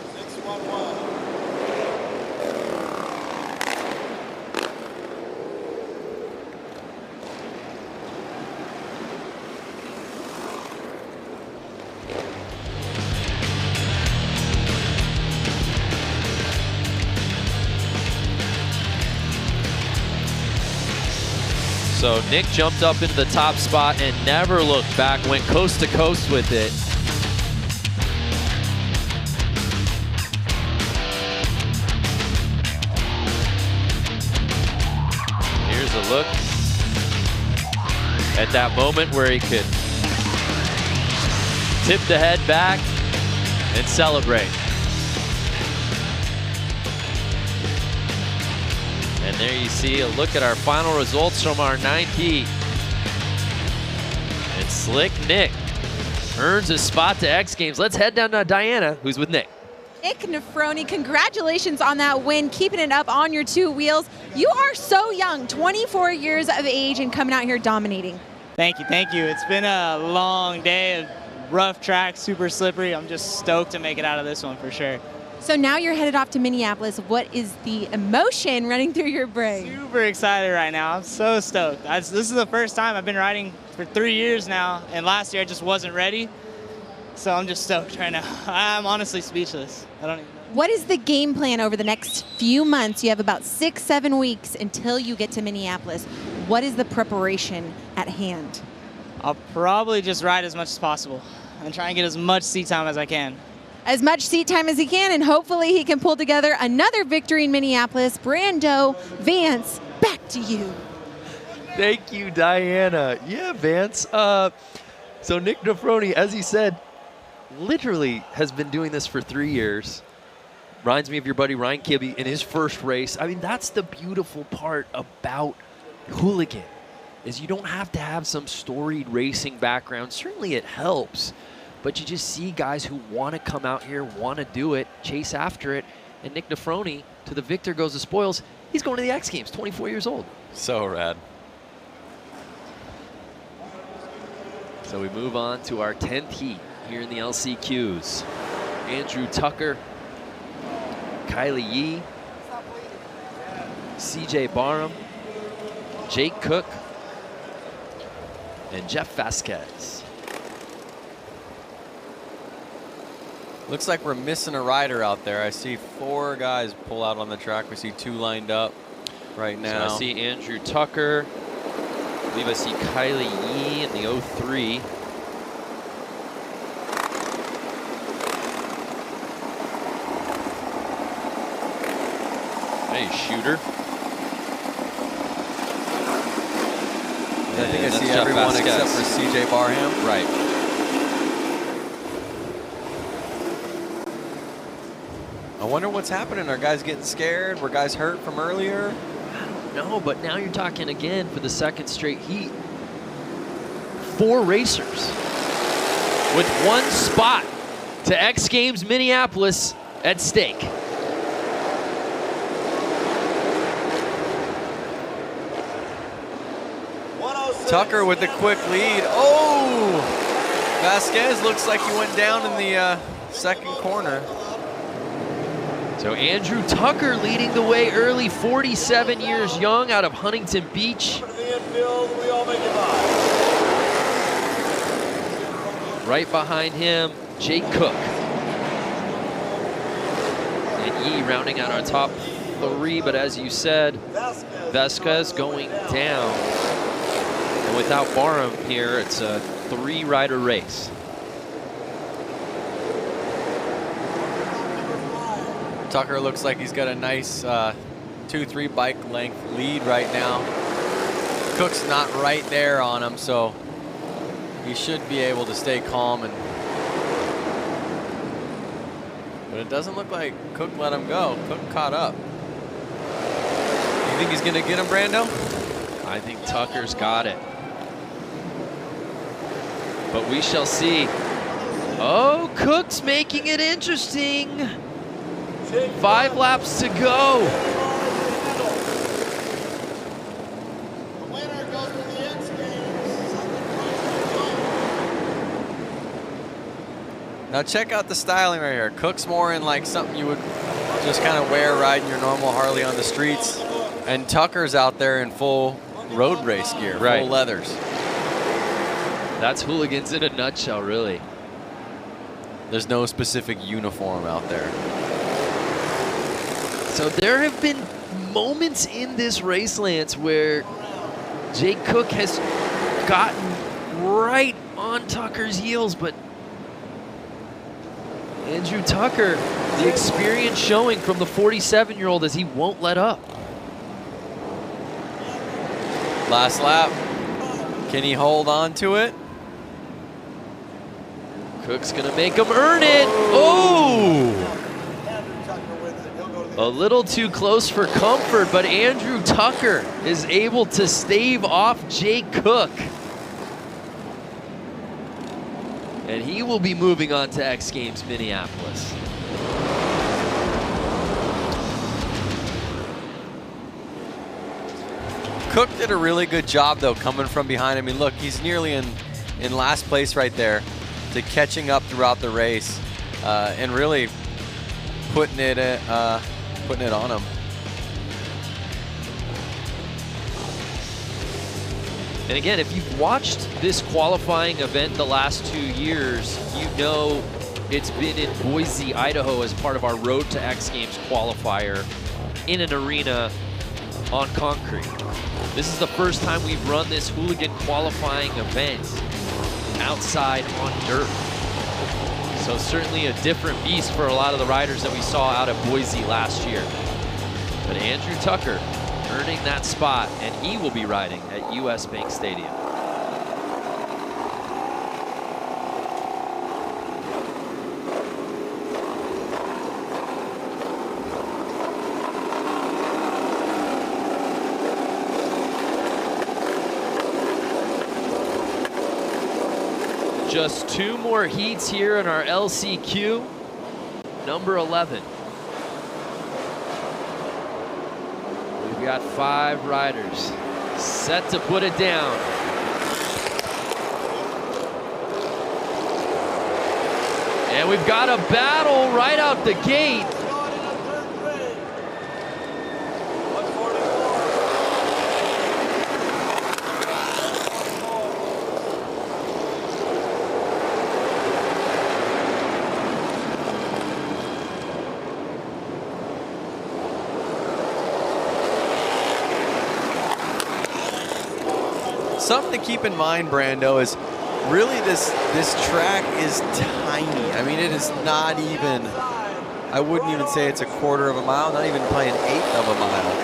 So Nick jumped up into the top spot and never looked back, went coast to coast with it. Here's a look at that moment where he could tip the head back and celebrate. And there you see a look at our final results from our 9th heat. And Slick Nick earns a spot to X Games. Let's head down to Diana, who's with Nick. Nick Nefroni, congratulations on that win, keeping it up on your 2 wheels. You are so young, 24 years of age, and coming out here dominating. Thank you, thank you. It's been a long day, rough track, super slippery. I'm just stoked to make it out of this one for sure. So now you're headed off to Minneapolis. What is the emotion running through your brain? Super excited right now. I'm so stoked. This is the first time I've been riding for 3 years now, and last year I just wasn't ready. So I'm just stoked right now. I'm honestly speechless. I don't even know. What is the game plan over the next few months? You have about 6-7 weeks until you get to Minneapolis. What is the preparation at hand? I'll probably just ride as much as possible and try and get as much seat time as I can. As much seat time as he can, and hopefully he can pull together another victory in Minneapolis. Brando, Vance, back to you. Thank you, Diana. Yeah, Vance. So Nick Nefroni, as he said, literally has been doing this for 3 years. Reminds me of your buddy Ryan Kibbe in his first race. I mean, that's the beautiful part about Hooligan, is you don't have to have some storied racing background. Certainly it helps, but you just see guys who want to come out here, want to do it, chase after it. And Nick Nefroni, to the victor goes the spoils. He's going to the X Games, 24 years old. So rad. So we move on to our 10th heat here in the LCQs. Andrew Tucker, Kylie Yee, CJ Barham, Jake Cook, and Jeff Vasquez. Looks like we're missing a rider out there. I see 4 guys pull out on the track. We see 2 lined up right now. So I see Andrew Tucker. I believe I see Kylie Yee in the 03. Hey, shooter. I think I that's see Jeff everyone Vasquez. except for CJ Barham. Right. I wonder what's happening. Are guys getting scared? Were guys hurt from earlier? No, but now you're talking again for the second straight heat. 4 racers with 1 spot to X Games Minneapolis at stake. Tucker with the quick lead. Oh! Vasquez looks like he went down in the second corner. So Andrew Tucker leading the way early, 47 years young, out of Huntington Beach. Right behind him, Jake Cook. And Yee rounding out our top 3, but as you said, Vasquez going down. And without Barham here, it's a 3-rider race. Tucker looks like he's got a nice 2-3 bike length lead right now. Cook's not right there on him, so he should be able to stay calm. But it doesn't look like Cook let him go. Cook caught up. You think he's going to get him, Brando? I think Tucker's got it. But we shall see. Oh, Cook's making it interesting. 5 laps to go. Now check out the styling right here. Cook's more in like something you would just kind of wear riding your normal Harley on the streets. And Tucker's out there in full road race gear, full leathers. That's Hooligans in a nutshell, really. There's no specific uniform out there. So there have been moments in this race, Lance, where Jake Cook has gotten right on Tucker's heels, but Andrew Tucker, the experience showing from the 47-year-old as he won't let up. Last lap. Can he hold on to it? Cook's gonna make him earn it. Oh! A little too close for comfort, but Andrew Tucker is able to stave off Jake Cook. And he will be moving on to X Games Minneapolis. Cook did a really good job, though, coming from behind. I mean, look, he's nearly in last place right there, to catching up throughout the race and really putting it on him. And again, if you've watched this qualifying event the last 2 years, you know it's been in Boise, Idaho as part of our Road to X Games qualifier in an arena on concrete. This is the first time we've run this Hooligan qualifying event outside on dirt. So certainly a different beast for a lot of the riders that we saw out of Boise last year. But Andrew Tucker earning that spot, and he will be riding at US Bank Stadium. Just 2 more heats here in our LCQ, number 11. We've got 5 riders set to put it down. And we've got a battle right out the gate. Something to keep in mind, Brando, is really this track is tiny. I mean, it is not even, I wouldn't even say it's a quarter of a mile, not even probably an eighth of a mile.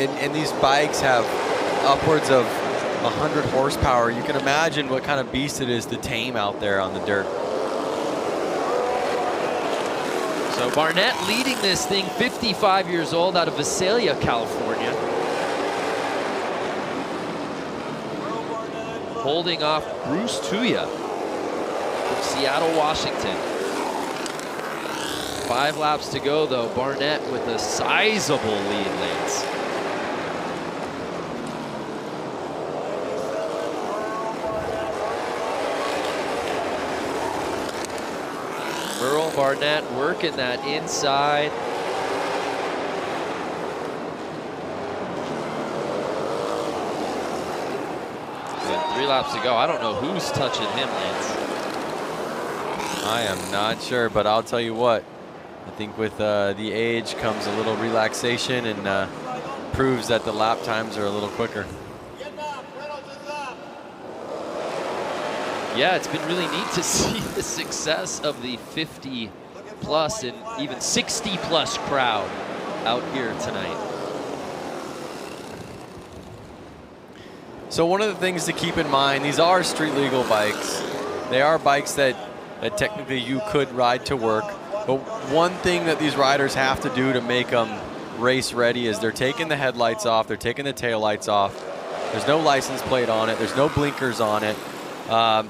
and these bikes have upwards of 100 horsepower. You can imagine what kind of beast it is to tame out there on the dirt. So Barnett leading this thing, 55 years old, out of Visalia, California. Holding off Bruce Tuya from Seattle, Washington. 5 laps to go, though. Barnett with a sizable lead, Lance. Merle Barnett working that inside. With 3 laps to go, I don't know who's touching him, Lance. I am not sure, but I'll tell you what. I think with the age comes a little relaxation and proves that the lap times are a little quicker. Yeah, it's been really neat to see the success of the 50 plus and even 60 plus crowd out here tonight. So one of the things to keep in mind, these are street legal bikes. They are bikes that technically you could ride to work. But one thing that these riders have to do to make them race ready is they're taking the headlights off, they're taking the tail lights off. There's no license plate on it, there's no blinkers on it.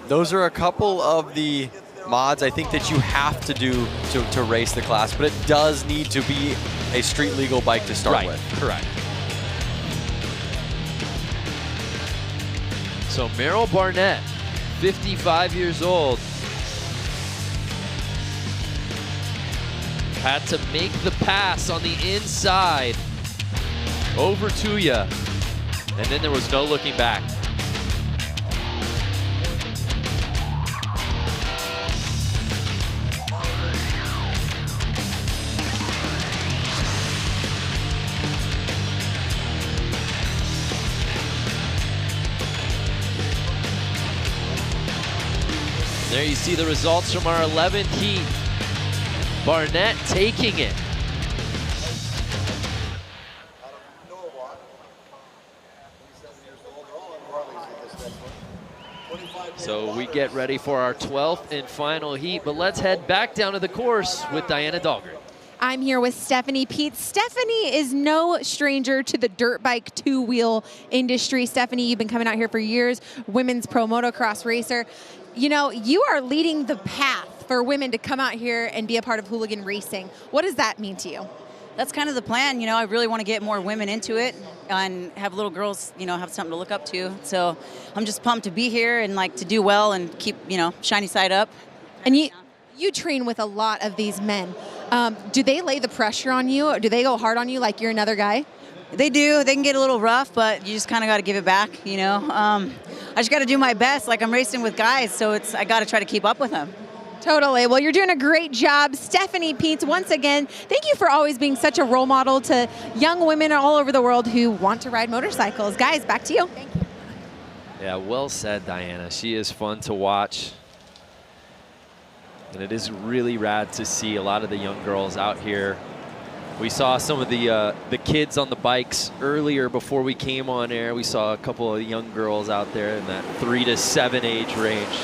Those are a couple of the mods I think that you have to do to race the class, but it does need to be a street legal bike to start with. Correct. So Merrill Barnett, 55 years old, had to make the pass on the inside over Tuya, and then there was no looking back. There you see the results from our 11th heat. Barnett taking it. So we get ready for our 12th and final heat, but let's head back down to the course with Diana Dahlgren. I'm here with Stephanie Peets. Stephanie is no stranger to the dirt bike two-wheel industry. Stephanie, you've been coming out here for years, women's pro motocross racer. You know, you are leading the path for women to come out here and be a part of Hooligan racing. What does that mean to you? That's kind of the plan. You know, I really want to get more women into it and have little girls, you know, have something to look up to. So I'm just pumped to be here and like to do well and keep, you know, shiny side up. And you train with a lot of these men. Do they lay the pressure on you? Or do they go hard on you like you're another guy? They do. They can get a little rough, but you just kind of got to give it back, you know. I just got to do my best. Like I'm racing with guys, so I got to try to keep up with them. Totally. Well, you're doing a great job. Stephanie Peets, once again, thank you for always being such a role model to young women all over the world who want to ride motorcycles. Guys, back to you. Thank you. Yeah, well said, Diana. She is fun to watch. And it is really rad to see a lot of the young girls out here. We saw some of the kids on the bikes earlier before we came on air. We saw a couple of young girls out there in that 3 to 7 age range,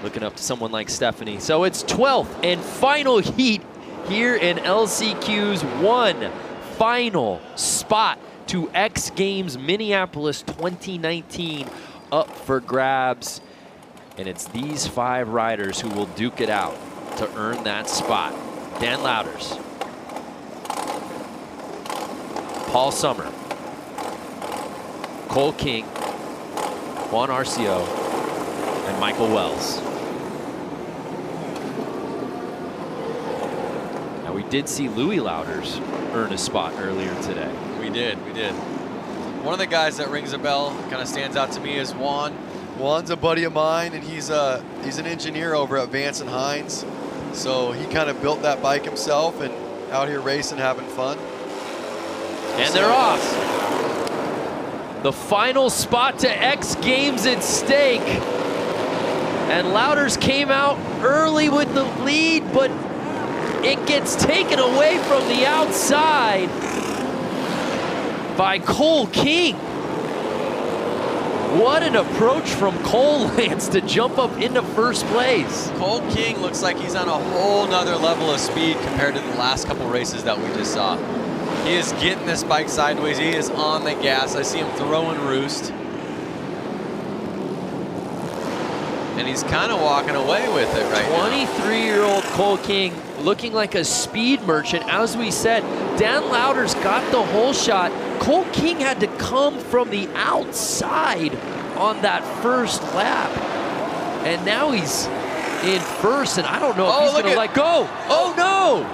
looking up to someone like Stephanie. So it's 12th and final heat here in LCQ's one final spot to X Games Minneapolis 2019 up for grabs. And it's these 5 riders who will duke it out to earn that spot. Dan Louders, Paul Summer, Cole King, Juan Arcio, and Michael Wells. Now we did see Louis Louders earn a spot earlier today. We did. One of the guys that rings a bell, kind of stands out to me, is Juan. Juan's a buddy of mine, and he's an engineer over at Vance and Hines. So he kind of built that bike himself and out here racing, having fun. And they're off. The final spot to X Games at stake. And Louders came out early with the lead, but it gets taken away from the outside. by Cole King. What an approach from Cole, Lance, to jump up into first place. Cole King looks like he's on a whole nother level of speed compared to the last couple races that we just saw. He is getting this bike sideways. He is on the gas. I see him throwing roost. And he's kind of walking away with it right now. 23-year-old Cole King looking like a speed merchant. As we said, Dan Lauder's got the whole shot. Cole King had to come from the outside on that first lap. And now he's in first, and I don't know if he's going to let go. Oh, no!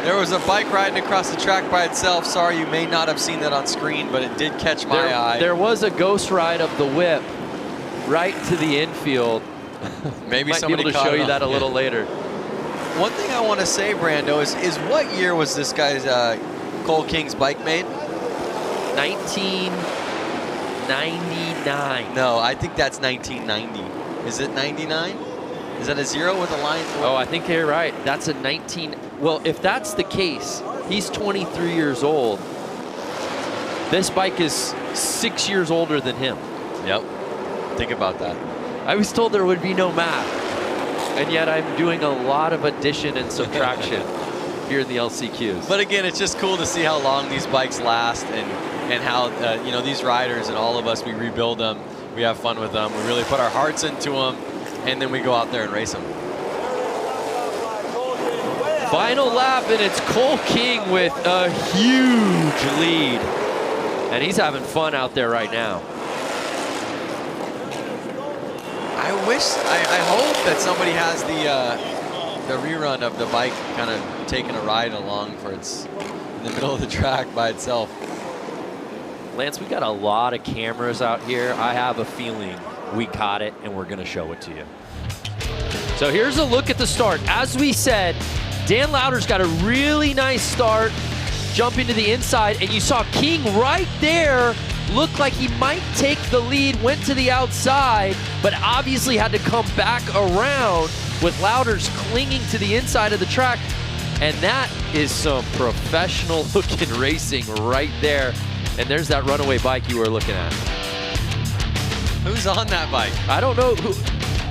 There was a bike riding across the track by itself. Sorry, you may not have seen that on screen, but it did catch my eye. There was a ghost ride of the whip right to the infield. Maybe Might somebody be able to show you that a little later. One thing I want to say, Brando, is what year was this guy's Cole King's bike made? 1999. No, I think that's 1990. Is it 99? Is that a 0 with a line? Oh, I think you're right. That's a 19. Well, if that's the case, he's 23 years old. This bike is 6 years older than him. Yep. Think about that. I was told there would be no math, and yet I'm doing a lot of addition and subtraction here in the LCQs. But again, it's just cool to see how long these bikes last, and how you know, these riders and all of us, we rebuild them, we have fun with them, we really put our hearts into them, and then we go out there and race them. Final lap, and it's Cole King with a huge lead, and he's having fun out there right now. I hope that somebody has the rerun of the bike kind of taking a ride along for it's in the middle of the track by itself. Lance, we got a lot of cameras out here. I have a feeling we caught it, and we're going to show it to you. So here's a look at the start. As we said, Dan Lauder's got a really nice start, jumping to the inside, and you saw King right there look like he might take the lead, went to the outside, but obviously had to come back around with Lauder's clinging to the inside of the track. And that is some professional looking racing right there. And there's that runaway bike you were looking at. Who's on that bike? I don't know who.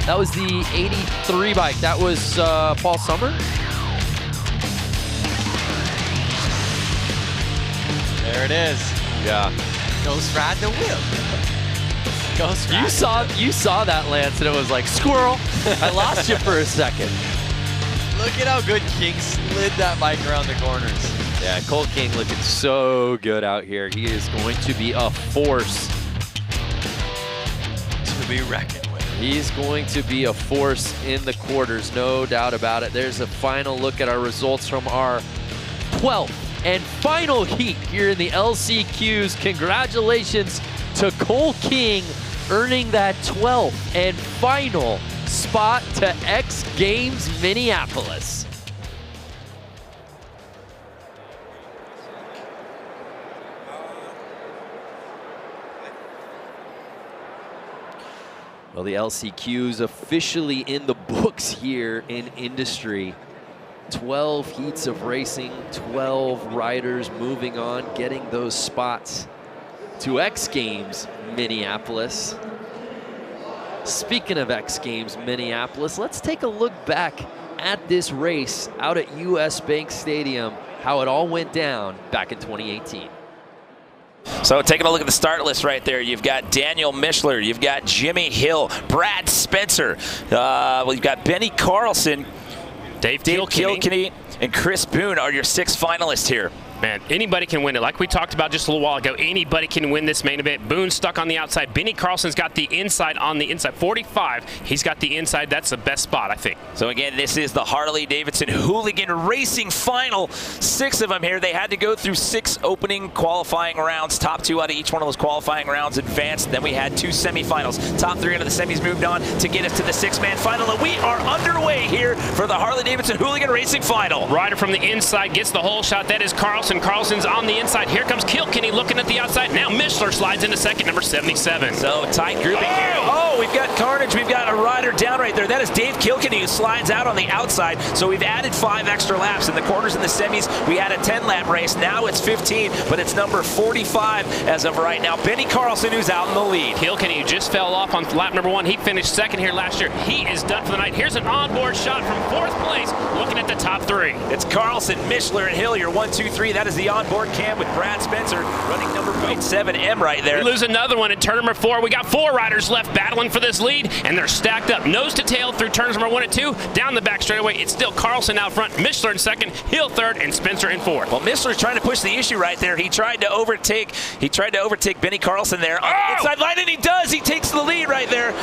That was the 83 bike. That was Paul Summer. There it is. Yeah. Ghost ride the whip. Ghost ride. You saw that, Lance, and it was like, squirrel. I lost you for a second. Look at how good King slid that bike around the corners. Yeah, Cole King looking so good out here. He is going to be a force to be reckoned with. He's going to be a force in the quarters, no doubt about it. There's a final look at our results from our 12th and final heat here in the LCQs. Congratulations to Cole King, earning that 12th and final spot to X Games Minneapolis. Well, the LCQ's officially in the books here in industry. 12 heats of racing, 12 riders moving on, getting those spots to X Games Minneapolis. Speaking of X Games Minneapolis, let's take a look back at this race out at US Bank Stadium, how it all went down back in 2018. So taking a look at the start list right there, you've got Daniel Mishler, you've got Jimmy Hill, Brad Spencer, you've got Benny Carlson, Dave Kilkenny, and Chris Boone are your 6 finalists here. Man, anybody can win it. Like we talked about just a little while ago, anybody can win this main event. Boone's stuck on the outside. Benny Carlson's got the inside on the inside. 45, he's got the inside. That's the best spot, I think. So again, this is the Harley-Davidson Hooligan Racing Final. 6 of them here. They had to go through 6 opening qualifying rounds. Top 2 out of each one of those qualifying rounds advanced. Then we had 2 semifinals. Top 3 out of the semis moved on to get us to the 6-man final. And we are underway here for the Harley-Davidson Hooligan Racing Final. Rider from the inside gets the whole shot. That is Carlson. Carlson. Carlson's on the inside. Here comes Kilkenny looking at the outside. Now Mishler slides into second, number 77. So tight grouping here. Oh, we've got carnage. We've got a rider down right there. That is Dave Kilkenny, who slides out on the outside. So we've added 5 extra laps. In the quarters and the semis, we had a 10-lap race. Now it's 15, but it's number 45 as of right now. Benny Carlson, who's out in the lead. Kilkenny just fell off on lap number 1. He finished second here last year. He is done for the night. Here's an onboard shot from 4th place, looking at the top 3. It's Carlson, Mishler, and Hill. Your 1, 2, 3. That is the onboard cam with Brad Spencer running number 7M right there. We lose another one in turn number 4. We got 4 riders left battling for this lead, and they're stacked up nose to tail through turns number 1 and 2. Down the back straightaway, it's still Carlson out front, Mishler in second, Hill third, and Spencer in 4th. Well, Mishler's trying to push the issue right there. He tried to overtake Benny Carlson there on the inside line, and he does. He takes the lead right there.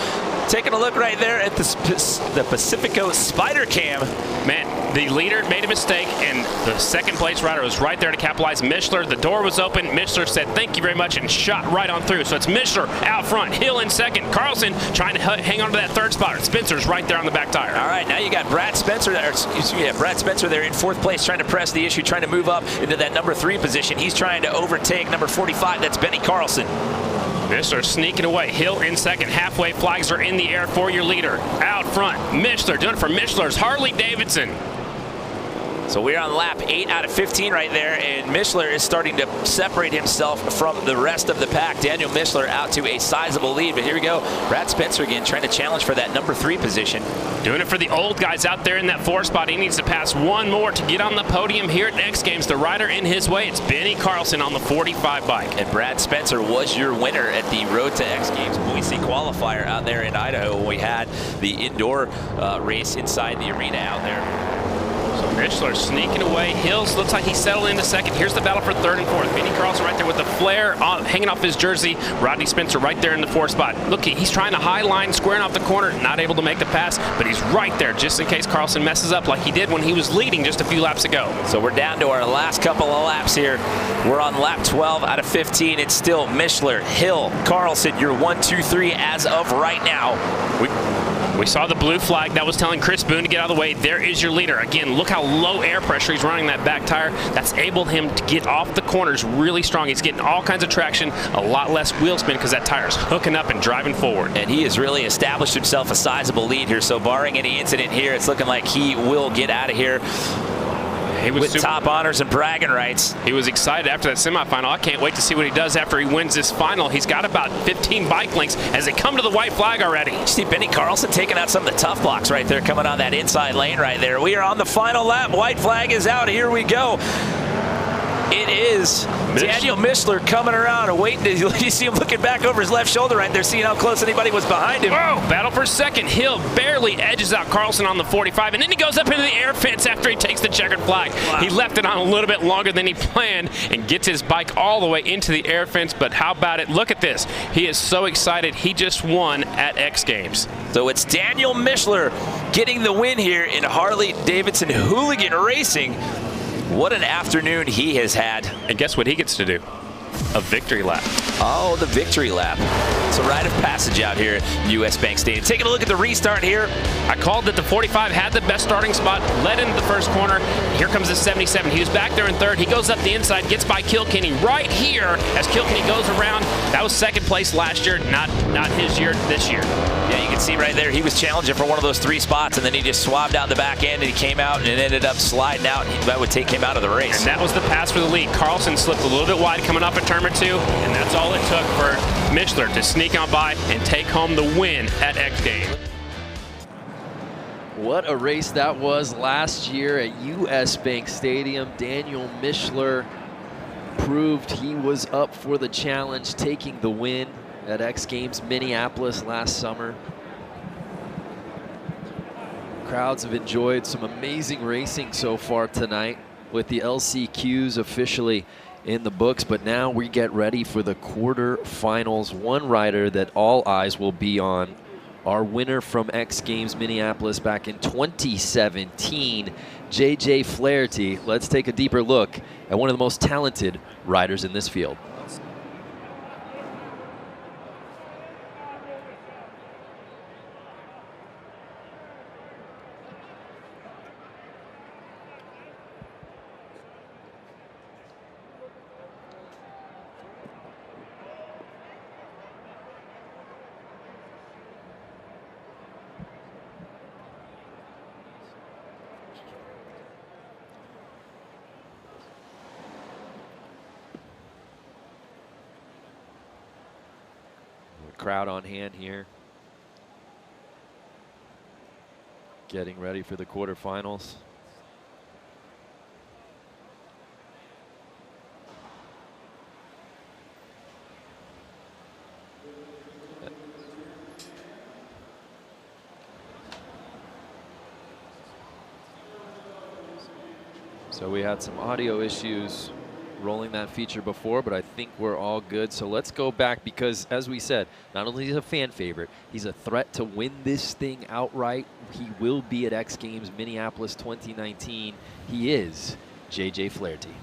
Taking a look right there at the Pacifico Spider Cam. Man, the leader made a mistake, and the second place rider was right there to capitalize. Mishler, the door was open. Mishler said thank you very much and shot right on through. So it's Mishler out front, Hill in second, Carlson trying to hang on to that 3rd spot. Spencer's right there on the back tire. All right, now you got Brad Spencer there, Brad Spencer there in 4th place, trying to press the issue, trying to move up into that number 3 position. He's trying to overtake number 45. That's Benny Carlson. Mishler sneaking away. Hill in second. Halfway flags are in the air for your leader. Out front, Mishler doing it for Mishler's Harley-Davidson. So we're on lap 8 out of 15 right there, and Mishler is starting to separate himself from the rest of the pack. Daniel Mishler out to a sizable lead, but here we go. Brad Spencer again trying to challenge for that number 3 position. Doing it for the old guys out there in that 4 spot. He needs to pass 1 more to get on the podium here at X Games. The rider in his way, it's Benny Carlson on the 45 bike. And Brad Spencer was your winner at the Road to X Games Boise Qualifier out there in Idaho when we had the indoor race inside the arena out there. So Mishler sneaking away. Hills looks like he settled into second. Here's the battle for 3rd and 4th. Benny Carlson right there with the flare hanging off his jersey. Rodney Spencer right there in the 4th spot. Look, he's trying to high line, squaring off the corner, not able to make the pass, but he's right there just in case Carlson messes up like he did when he was leading just a few laps ago. So we're down to our last couple of laps here. We're on lap 12 out of 15. It's still Mishler, Hill, Carlson, your 1, 2, 3 as of right now. We saw the blue flag that was telling Chris Boone to get out of the way. There is your leader. Again, look how low air pressure he's running that back tire. That's enabled him to get off the corners really strong. He's getting all kinds of traction, a lot less wheel spin because that tire's hooking up and driving forward. And he has really established himself a sizable lead here. So barring any incident here, it's looking like he will get out of here with top honors and bragging rights. He was excited after that semifinal. I can't wait to see what he does after he wins this final. He's got about 15 bike lengths as they come to the white flag already. You see Benny Carlson taking out some of the tough blocks right there, coming on that inside lane right there. We are on the final lap. White flag is out. Here we go. It is Daniel Mishler coming around and waiting. You see him looking back over his left shoulder right there, seeing how close anybody was behind him. Whoa, battle for second. Hill barely edges out Carlson on the 45, and then he goes up into the air fence after he takes the checkered flag. Wow. He left it on a little bit longer than he planned and gets his bike all the way into the air fence, but how about it? Look at this. He is so excited. He just won at X Games. So it's Daniel Mishler getting the win here in Harley-Davidson Hooligan Racing. What an afternoon he has had. And guess what he gets to do? A victory lap. Oh, the victory lap. It's a rite of passage out here at US Bank Stadium. Taking a look at the restart here. I called that the 45 had the best starting spot, led into the first corner. Here comes the 77. He was back there in 3rd. He goes up the inside, gets by Kilkenny right here as Kilkenny goes around. That was 2nd place last year, not his year this year. Yeah, you can see right there, he was challenging for one of those 3 spots, and then he just swabbed out the back end, and he came out and it ended up sliding out, and that would take him out of the race. And that was the pass for the lead. Carlson slipped a little bit wide coming off at turn number 2, and that's all it took for Mishler to sneak on by and take home the win at X Games. What a race that was last year at US Bank Stadium. Daniel Mishler proved he was up for the challenge, taking the win at X Games Minneapolis last summer. Crowds have enjoyed some amazing racing so far tonight with the LCQs officially in the books, but now we get ready for the quarterfinals. One rider that all eyes will be on, our winner from X Games Minneapolis back in 2017, JJ Flaherty. Let's take a deeper look at one of the most talented riders in this field. crowd on hand here. Getting ready for the quarterfinals. So we had some audio issues rolling that feature before, but I think we're all good. So let's go back because, as we said, not only is he a fan favorite, he's a threat to win this thing outright. He will be at X Games Minneapolis 2019. He is JJ Flaherty.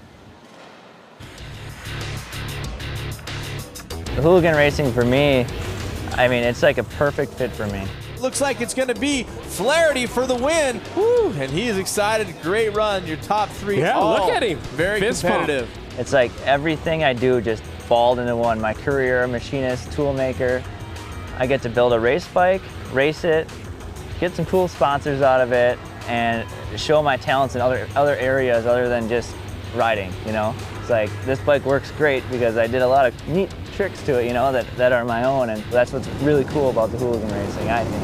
The Hooligan racing for me, I mean, it's like a perfect fit for me. Looks like it's going to be Flaherty for the win. Woo, and he is excited. Great run. Your top three. Yeah, look at him. Very Fist competitive. pump. It's like everything I do just balled into one. My career, machinist, tool maker. I get to build a race bike, race it, get some cool sponsors out of it, and show my talents in other areas other than just riding, you know? It's like, this bike works great because I did a lot of neat tricks to it, you know, that are my own, and that's what's really cool about the Hooligan racing, I think.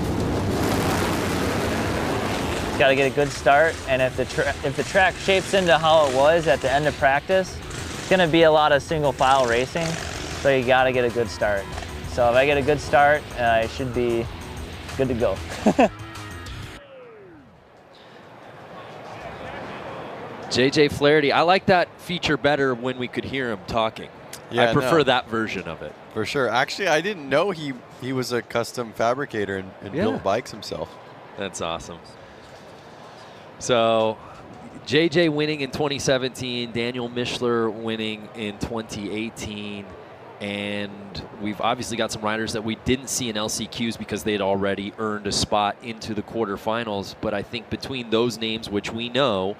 It's got to get a good start, and if the track shapes into how it was at the end of practice, it's going to be a lot of single file racing, so you got to get a good start. So if I get a good start, I should be good to go. JJ Flaherty, I like that feature better when we could hear him talking. Yeah, I prefer that version of it. For sure. Actually, I didn't know he was a custom fabricator and built bikes himself. That's awesome. So JJ winning in 2017, Daniel Mischler winning in 2018. And we've obviously got some riders that we didn't see in LCQs because they had already earned a spot into the quarterfinals. But I think between those names, which we know,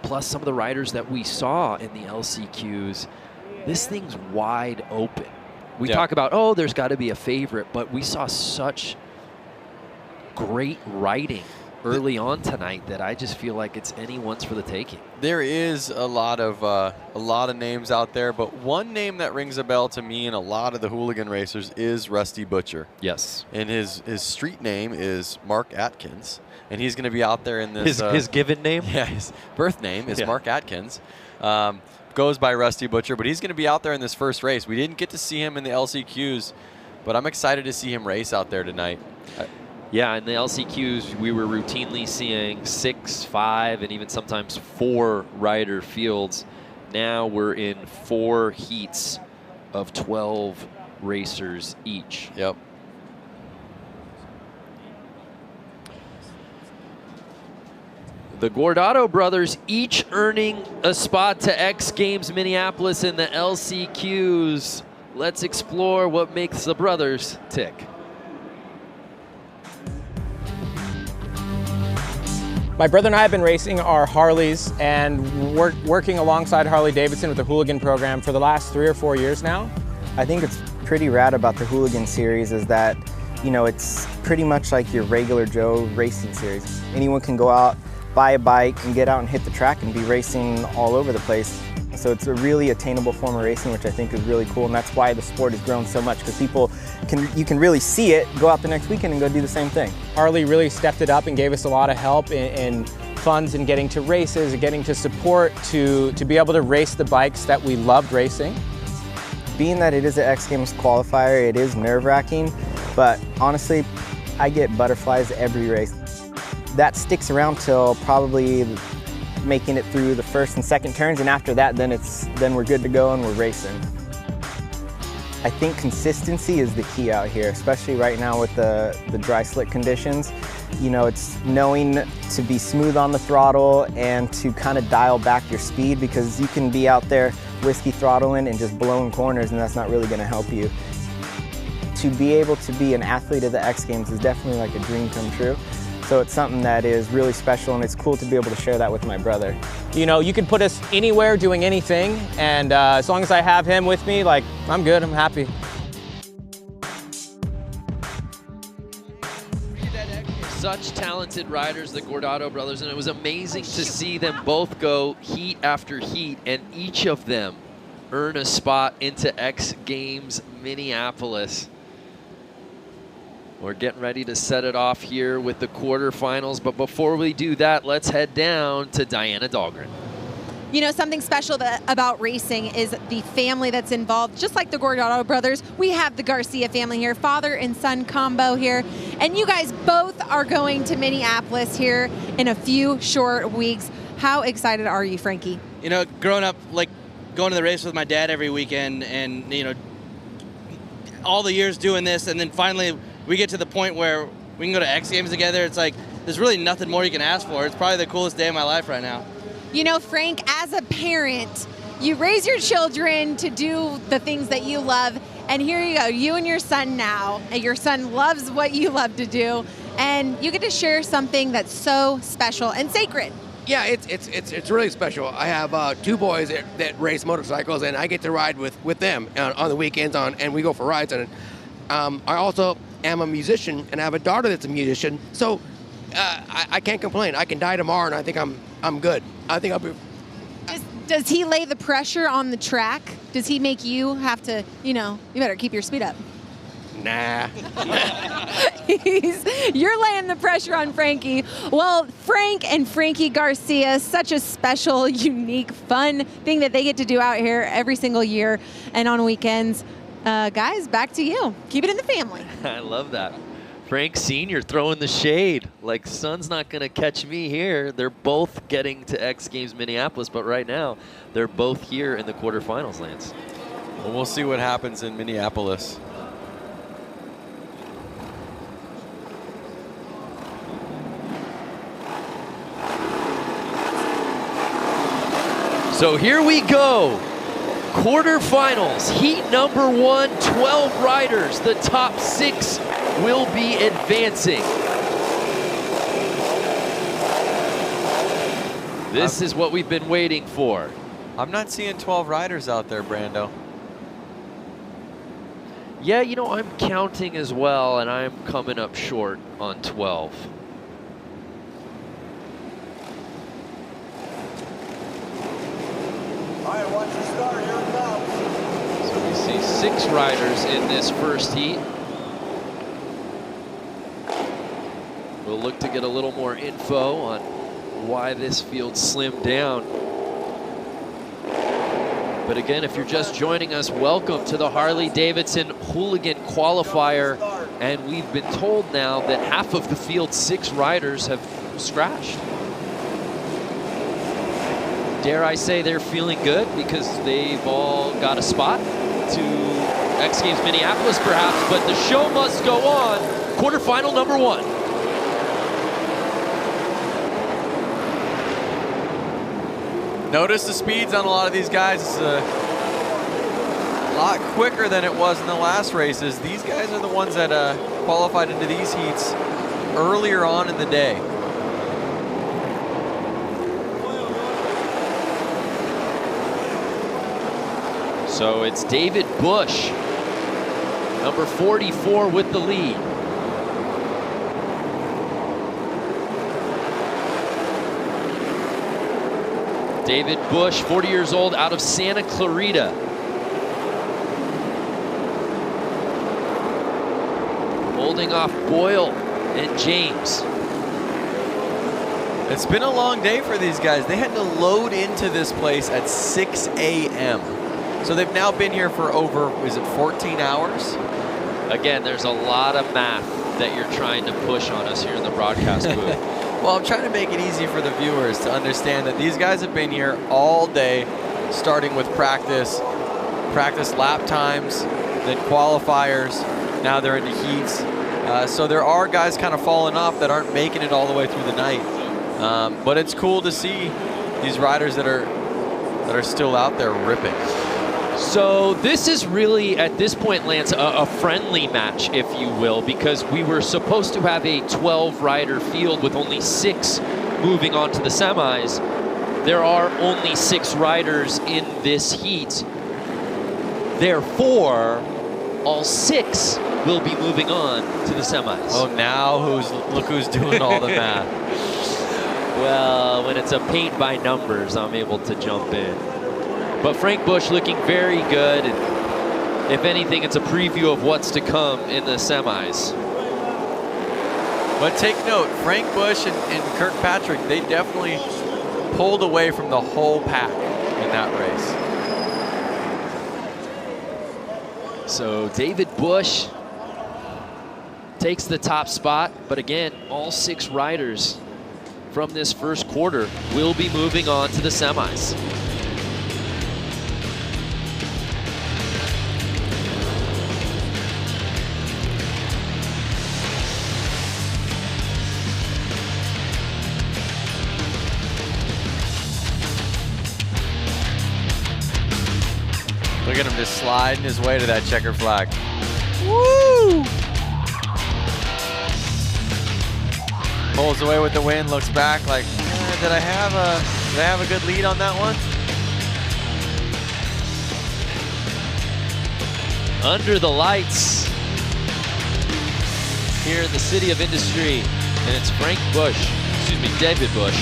plus some of the riders that we saw in the LCQs, this thing's wide open. We talk about, oh, there's got to be a favorite, but we saw such great riding early on tonight that I just feel like it's anyone's for the taking. There is a lot of names out there, but one name that rings a bell to me and a lot of the Hooligan racers is Rusty Butcher. Yes. And his street name is Mark Atkins, and he's going to be out there in this. His given name? Yeah, his birth name is Mark Atkins. Goes by Rusty Butcher, but he's going to be out there in this first race. We didn't get to see him in the LCQs, but I'm excited to see him race out there tonight. Yeah, in the LCQs, we were routinely seeing 6, 5, and even sometimes 4 rider fields. Now we're in 4 heats of 12 racers each. Yep. The Gordo brothers each earning a spot to X Games Minneapolis in the LCQs. Let's explore what makes the brothers tick. My brother and I have been racing our Harleys and working alongside Harley-Davidson with the Hooligan program for the last 3 or 4 years now. I think it's pretty rad about the Hooligan series is that, you know, it's pretty much like your regular Joe racing series. Anyone can go out, buy a bike, and get out and hit the track and be racing all over the place. So it's a really attainable form of racing, which I think is really cool, and that's why the sport has grown so much, because you can really see it, go out the next weekend and go do the same thing. Harley really stepped it up and gave us a lot of help in funds and getting to races and getting to support to be able to race the bikes that we loved racing. Being that it is an X Games qualifier, it is nerve-wracking, but honestly, I get butterflies every race. That sticks around till probably making it through the first and second turns, and after that, then we're good to go and we're racing. I think consistency is the key out here, especially right now with the dry slick conditions. You know, it's knowing to be smooth on the throttle and to kind of dial back your speed, because you can be out there whiskey throttling and just blowing corners, and that's not really going to help you. To be able to be an athlete at the X Games is definitely like a dream come true. So it's something that is really special, and it's cool to be able to share that with my brother. You know, you can put us anywhere doing anything, and as long as I have him with me, like, I'm good, I'm happy. Such talented riders, the Gordo brothers, and it was amazing to see them both go heat after heat, and each of them earn a spot into X Games Minneapolis. We're getting ready to set it off here with the quarterfinals, but before we do that, let's head down to Diana Dahlgren. You know, something special about racing is the family that's involved. Just like the Gordo brothers, we have the Garcia family here, father and son combo here. And you guys both are going to Minneapolis here in a few short weeks. How excited are you, Frankie? You know, growing up, like going to the race with my dad every weekend and, you know, all the years doing this, and then finally we get to the point where we can go to X Games together. It's like, there's really nothing more you can ask for. It's probably the coolest day of my life right now. You know, Frank, as a parent, you raise your children to do the things that you love, and here you go, you and your son now, and your son loves what you love to do, and you get to share something that's so special and sacred. Yeah, it's really special. I have 2 boys that race motorcycles, and I get to ride with them on the weekends, and we go for rides. And I also am a musician, and I have a daughter that's a musician. So I can't complain. I can die tomorrow, and I think I'm good. I think I'll be. Does he lay the pressure on the track? Does he make you have to, you know, you better keep your speed up? Nah. You're laying the pressure on Frankie. Well, Frank and Frankie Garcia, such a special, unique, fun thing that they get to do out here every single year and on weekends. Guys, back to you. Keep it in the family. I love that. Frank Sr. throwing the shade. Like, son's not going to catch me here. They're both getting to X Games Minneapolis, but right now they're both here in the quarterfinals, Lance. Well, we'll see what happens in Minneapolis. So here we go. Quarterfinals, heat number 1, 12 riders. The top 6 will be advancing. This is what we've been waiting for. I'm not seeing 12 riders out there, Brando. Yeah, you know, I'm counting as well, and I'm coming up short on 12. All right, watch the start. Here it comes. So we see 6 riders in this first heat. We'll look to get a little more info on why this field slimmed down. But again, if you're just joining us, welcome to the Harley-Davidson Hooligan Qualifier. And we've been told now that half of the field's 6 riders have scratched. Dare I say they're feeling good because they've all got a spot to X Games Minneapolis perhaps, but the show must go on. Quarterfinal number 1. Notice the speeds on a lot of these guys. It's a lot quicker than it was in the last races. These guys are the ones that qualified into these heats earlier on in the day. So it's David Bush, number 44 with the lead. David Bush, 40 years old, out of Santa Clarita. Holding off Boyle and James. It's been a long day for these guys. They had to load into this place at 6 a.m. So they've now been here for over, is it 14 hours? Again, there's a lot of math that you're trying to push on us here in the broadcast booth. Well, I'm trying to make it easy for the viewers to understand that these guys have been here all day, starting with practice lap times, then qualifiers, now they're into heats. So there are guys kind of falling off that aren't making it all the way through the night. But it's cool to see these riders that are still out there ripping. So this is really, at this point, Lance, a friendly match, if you will, because we were supposed to have a 12-rider field with only 6 moving on to the semis. There are only 6 riders in this heat. Therefore, all 6 will be moving on to the semis. Oh, now look who's doing all the math. Well, when it's a paint by numbers, I'm able to jump in. But Frank Bush looking very good, and if anything, it's a preview of what's to come in the semis. But take note, Frank Bush and Kirkpatrick, they definitely pulled away from the whole pack in that race. So David Bush takes the top spot, but again, all 6 riders from this first quarter will be moving on to the semis. Look at him just sliding his way to that checker flag. Woo! Pulls away with the win, looks back like, did I have a good lead on that one? Under the lights here in the City of Industry, and it's Frank Bush, excuse me, David Bush,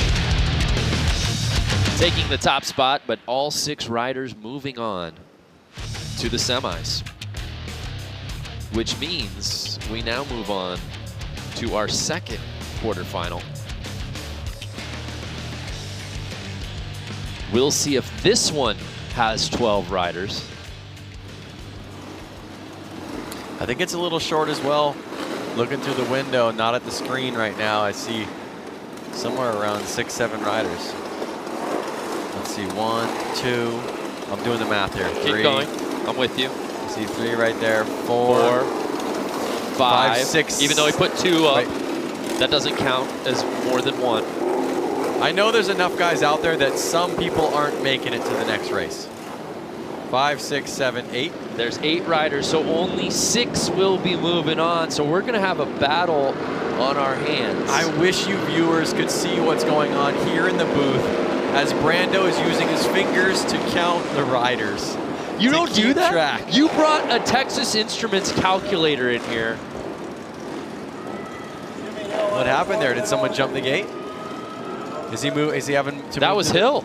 taking the top spot, but all 6 riders moving on to the semis, which means we now move on to our second quarterfinal. We'll see if this one has 12 riders. I think it's a little short as well. Looking through the window, not at the screen right now, I see somewhere around 6, 7 riders. Let's see, 1, 2, I'm doing the math here. Keep 3. going. I'm with you. I see 3 right there. 4, 5, 6. Even though he put 2 up, that doesn't count as more than 1. I know there's enough guys out there that some people aren't making it to the next race. 5, 6, 7, 8. There's 8 riders, so only 6 will be moving on. So we're gonna have a battle on our hands. I wish you viewers could see what's going on here in the booth as Brando is using his fingers to count the riders. You don't do that? Track. You brought a Texas Instruments calculator in here. What happened there? Did someone jump the gate? Is he move? Is he having to? That move was to Hill.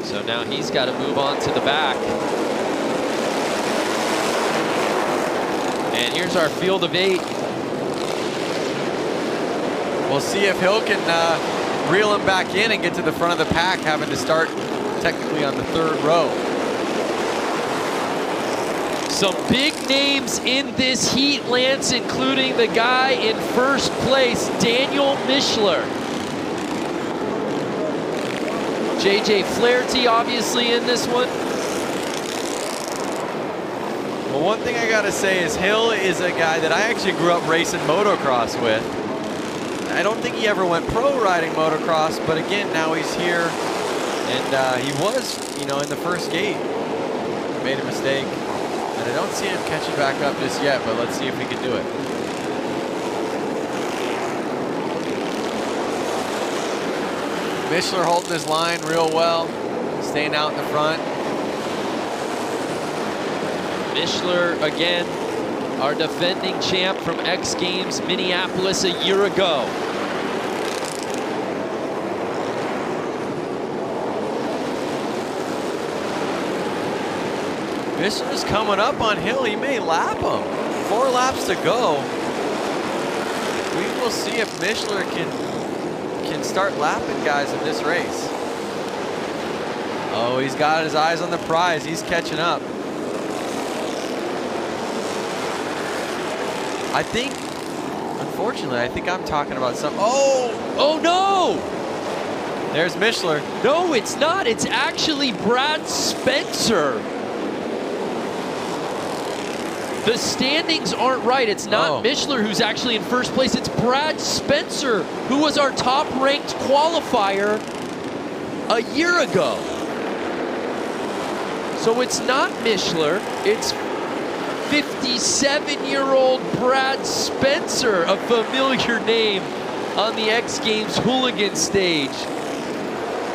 So now he's got to move on to the back. And here's our field of 8. We'll see if Hill can reel him back in and get to the front of the pack, having to start technically on the 3rd row. Some big names in this heat, Lance, including the guy in first place, Daniel Mishler. JJ Flaherty obviously in this one. Well, one thing I gotta say is Hill is a guy that I actually grew up racing motocross with. I don't think he ever went pro riding motocross, but again, now he's here, and he was, you know, in the first gate. Made a mistake, and I don't see him catching back up just yet, but let's see if he can do it. Mishler holding his line real well, staying out in the front. Mishler, again, our defending champ from X Games Minneapolis a year ago. Mishler's coming up on Hill. He may lap him. 4 laps to go. We will see if Mishler can start lapping guys in this race. Oh, he's got his eyes on the prize. He's catching up. I think, unfortunately, I think I'm talking about some. Oh no! There's Mishler. No, it's not. It's actually Brad Spencer. The standings aren't right. It's not Mishler who's actually in first place. It's Brad Spencer, who was our top-ranked qualifier a year ago. So it's not Mishler. It's 57-year-old Brad Spencer, a familiar name on the X Games Hooligan stage,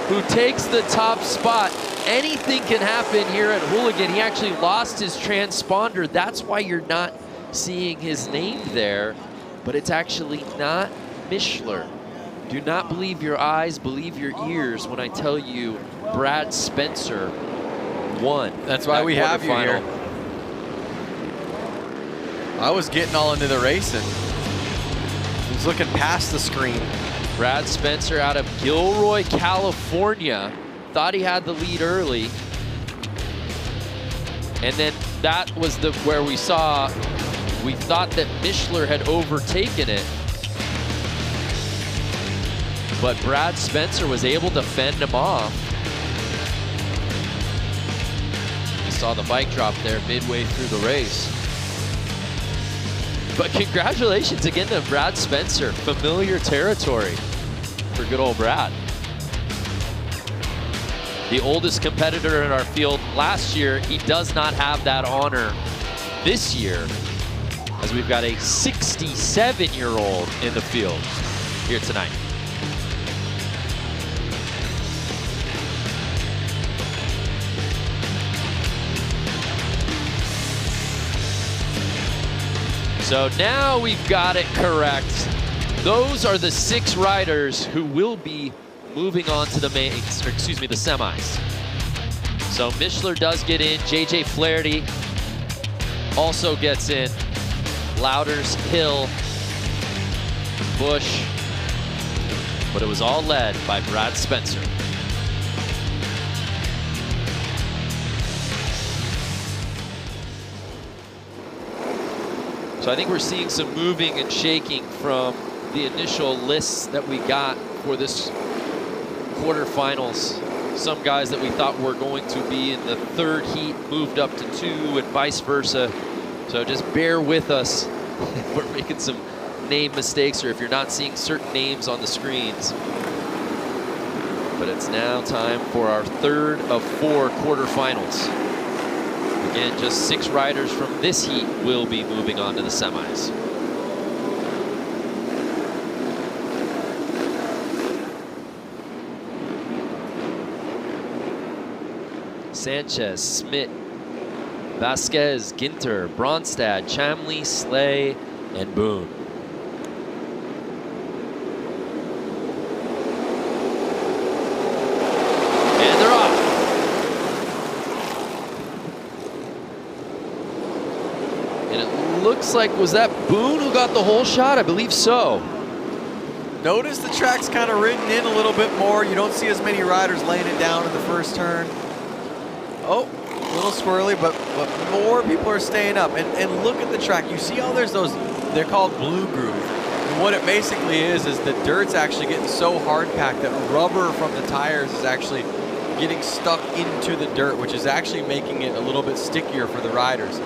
who takes the top spot. Anything can happen here at Hooligan. He actually lost his transponder. That's why you're not seeing his name there, but it's actually not Mishler. Do not believe your eyes, believe your ears when I tell you Brad Spencer won. That's why we have you here. I was getting all into the race and was looking past the screen. Brad Spencer out of Gilroy, California. Thought he had the lead early. And then that was where we thought that Mishler had overtaken it. But Brad Spencer was able to fend him off. You saw the bike drop there midway through the race. But congratulations again to Brad Spencer. Familiar territory for good old Brad. The oldest competitor in our field last year. He does not have that honor this year, as we've got a 67-year-old in the field here tonight. So now we've got it correct. Those are the 6 riders who will be moving on to the mains, or excuse me, the semis. So Mishler does get in. JJ Flaherty also gets in. Louders, Hill, Bush. But it was all led by Brad Spencer. So I think we're seeing some moving and shaking from the initial lists that we got for this quarterfinals. Some guys that we thought were going to be in the 3rd heat moved up to 2 and vice versa. So just bear with us if we're making some name mistakes or if you're not seeing certain names on the screens. But it's now time for our 3rd of 4 quarterfinals. Again, just 6 riders from this heat will be moving on to the semis. Sanchez, Smith, Vasquez, Ginter, Bronstad, Chamley, Slay, and Boone. And they're off. And it looks like, was that Boone who got the whole shot? I believe so. Notice the track's kind of ridden in a little bit more. You don't see as many riders laying it down in the first turn. Oh, a little squirrely, but more people are staying up. And look at the track. You see how there's those, they're called blue grooves. And what it basically is the dirt's actually getting so hard packed that rubber from the tires is actually getting stuck into the dirt, which is actually making it a little bit stickier for the riders.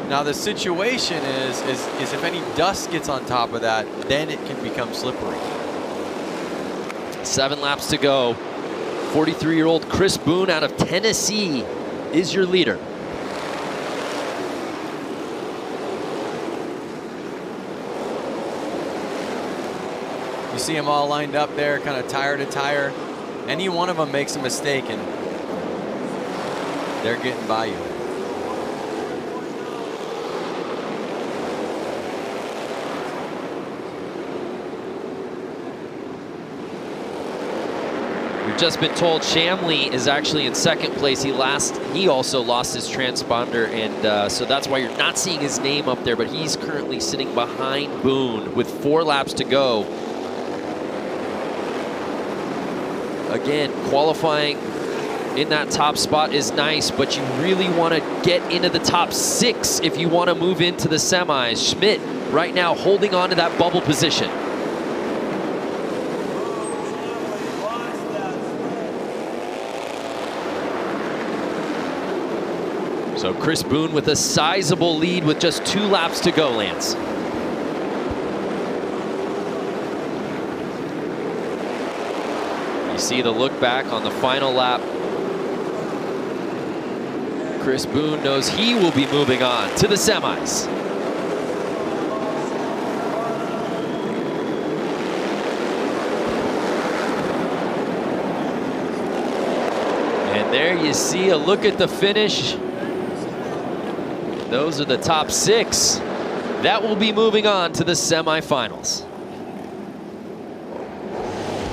Now the situation is if any dust gets on top of that, then it can become slippery. 7 laps to go. 43-year-old Chris Boone out of Tennessee is your leader. You see them all lined up there, kind of tire to tire. Any one of them makes a mistake and they're getting by you. We've just been told Chamley is actually in 2nd place. He also lost his transponder, and so that's why you're not seeing his name up there, but he's currently sitting behind Boone with 4 laps to go. Again, qualifying in that top spot is nice, but you really want to get into the top 6 if you want to move into the semis. Schmidt right now holding on to that bubble position. So Chris Boone with a sizable lead with just 2 laps to go, Lance. You see the look back on the final lap. Chris Boone knows he will be moving on to the semis. And there you see a look at the finish. Those are the top 6 that will be moving on to the semifinals.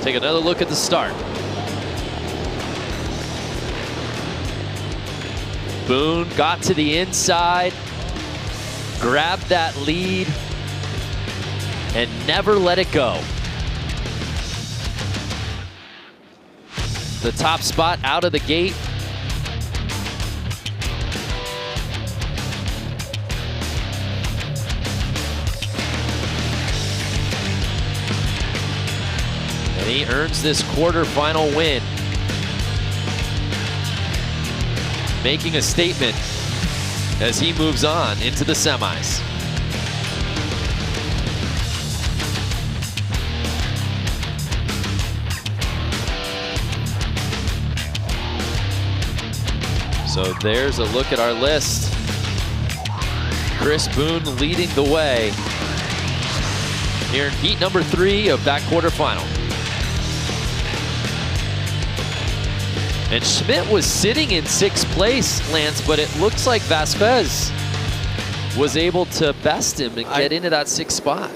Take another look at the start. Boone got to the inside. grab that lead and never let it go. The top spot out of the gate. And he earns this quarterfinal win, making a statement as he moves on into the semis. So there's a look at our list. Chris Boone leading the way here in heat number 3 of that quarterfinal. And Schmidt was sitting in 6th place, Lance, but it looks like Vasquez was able to best him and get into that 6th spot.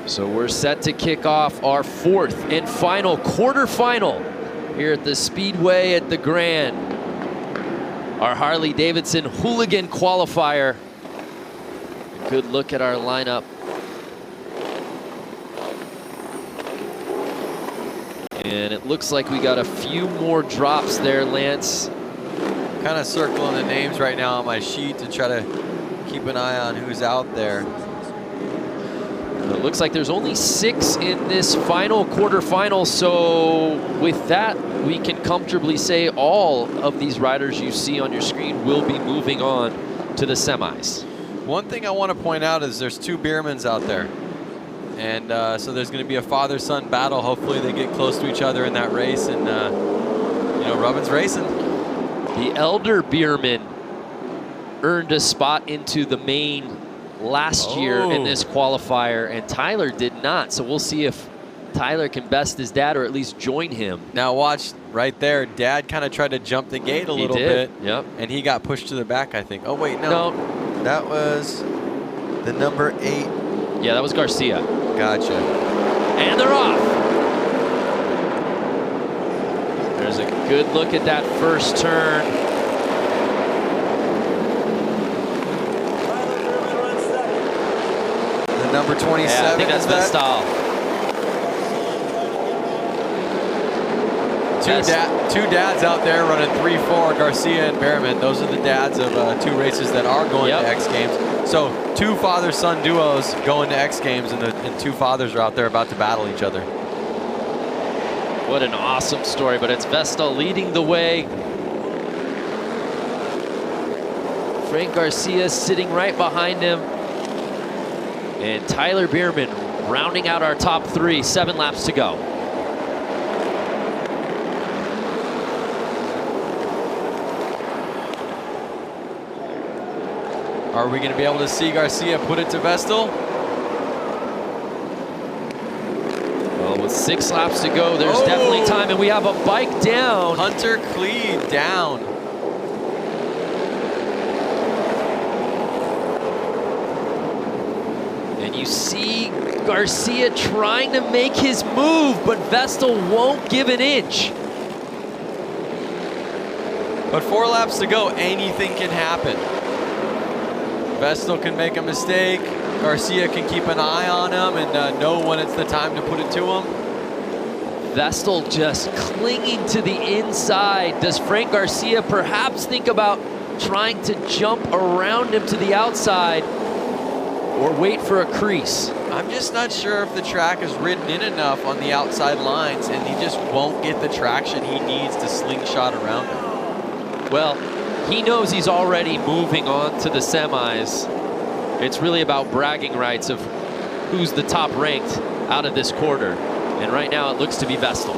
So we're set to kick off our 4th and final quarterfinal here at the Speedway at the Grand. Our Harley-Davidson Hooligan Qualifier. A good look at our lineup. And it looks like we got a few more drops there, Lance. Kind of circling the names right now on my sheet to try to keep an eye on who's out there. It looks like there's only 6 in this final quarterfinal, so with that, we can comfortably say all of these riders you see on your screen will be moving on to the semis. One thing I want to point out is there's 2 Biermanns out there. And so there's going to be a father-son battle. Hopefully they get close to each other in that race, and you know, Rubbin's racing. The elder Biermann earned a spot into the main last year in this qualifier, and Tyler did not. So we'll see if Tyler can best his dad or at least join him. Now watch right there. Dad kind of tried to jump the gate a little bit. Yep. And he got pushed to the back, I think. Oh, wait, no. That was the number 8. Yeah, that was Garcia. Gotcha. And they're off. There's a good look at that first turn. Number 27. Yeah, I think that's Vestal. Two dads out there running 3-4, Garcia and Biermann. Those are the dads of 2 races that are going to X Games. So 2 father-son duos going to X Games, and 2 fathers are out there about to battle each other. What an awesome story, but it's Vestal leading the way. Frank Garcia sitting right behind him. And Tyler Biermann rounding out our top 3, 7 laps to go. Are we going to be able to see Garcia put it to Vestal? Well, with 6 laps to go, there's definitely time, and we have a bike down. Hunter Cleed down. And you see Garcia trying to make his move, but Vestal won't give an inch. But 4 laps to go, anything can happen. Vestal can make a mistake. Garcia can keep an eye on him and know when it's the time to put it to him. Vestal just clinging to the inside. Does Frank Garcia perhaps think about trying to jump around him to the outside or wait for a crease? I'm just not sure if the track is ridden in enough on the outside lines and he just won't get the traction he needs to slingshot around him. Well, he knows he's already moving on to the semis. It's really about bragging rights of who's the top ranked out of this quarter. And right now it looks to be Vestal.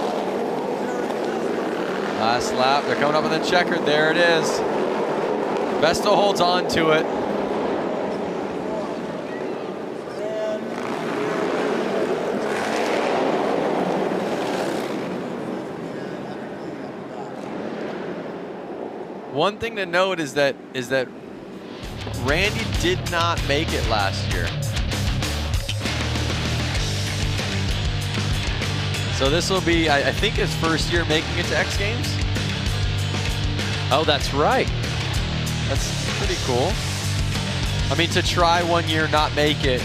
Last lap, they're coming up with the checkered. There it is. Vestal holds on to it. One thing to note is that Randy did not make it last year. So this will be, I think, his first year making it to X Games. Oh, that's right. That's pretty cool. I mean, to try 1 year, not make it,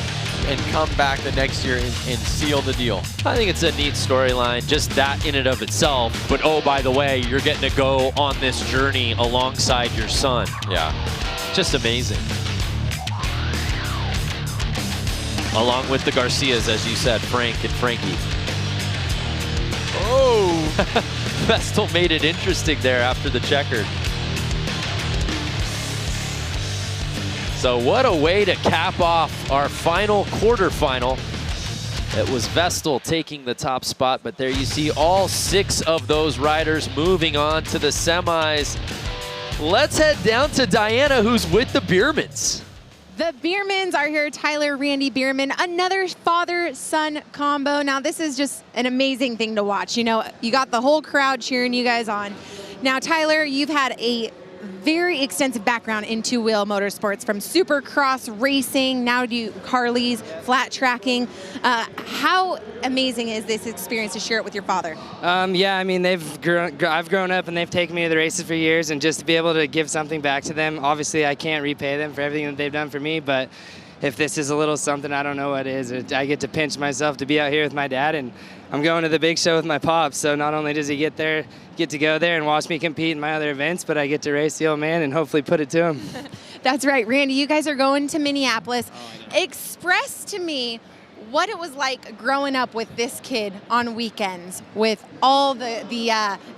and come back the next year and seal the deal. I think it's a neat storyline, just that in and of itself. But oh, by the way, you're getting to go on this journey alongside your son. Yeah. Just amazing. Along with the Garcias, as you said, Frank and Frankie. Oh! Vestal made it interesting there after the checkered. So what a way to cap off our final quarterfinal. It was Vestal taking the top spot, but there you see all 6 of those riders moving on to the semis. Let's head down to Diana, who's with the Biermanns. The Biermanns are here. Tyler, Randy Biermann, another father-son combo. Now, this is just an amazing thing to watch. You know, you got the whole crowd cheering you guys on. Now, Tyler, you've had a very extensive background in two-wheel motorsports, from supercross racing, now do Harleys, flat tracking. How amazing is this experience to share it with your father? Yeah, I mean, I've grown up and they've taken me to the races for years, and just to be able to give something back to them. Obviously, I can't repay them for everything that they've done for me, but if this is a little something, I don't know what is. I get to pinch myself to be out here with my dad, and I'm going to the big show with my pops. So not only does he get to go there and watch me compete in my other events, but I get to race the old man and hopefully put it to him. That's right. Randy, you guys are going to Minneapolis. Express to me what it was like growing up with this kid on weekends with all the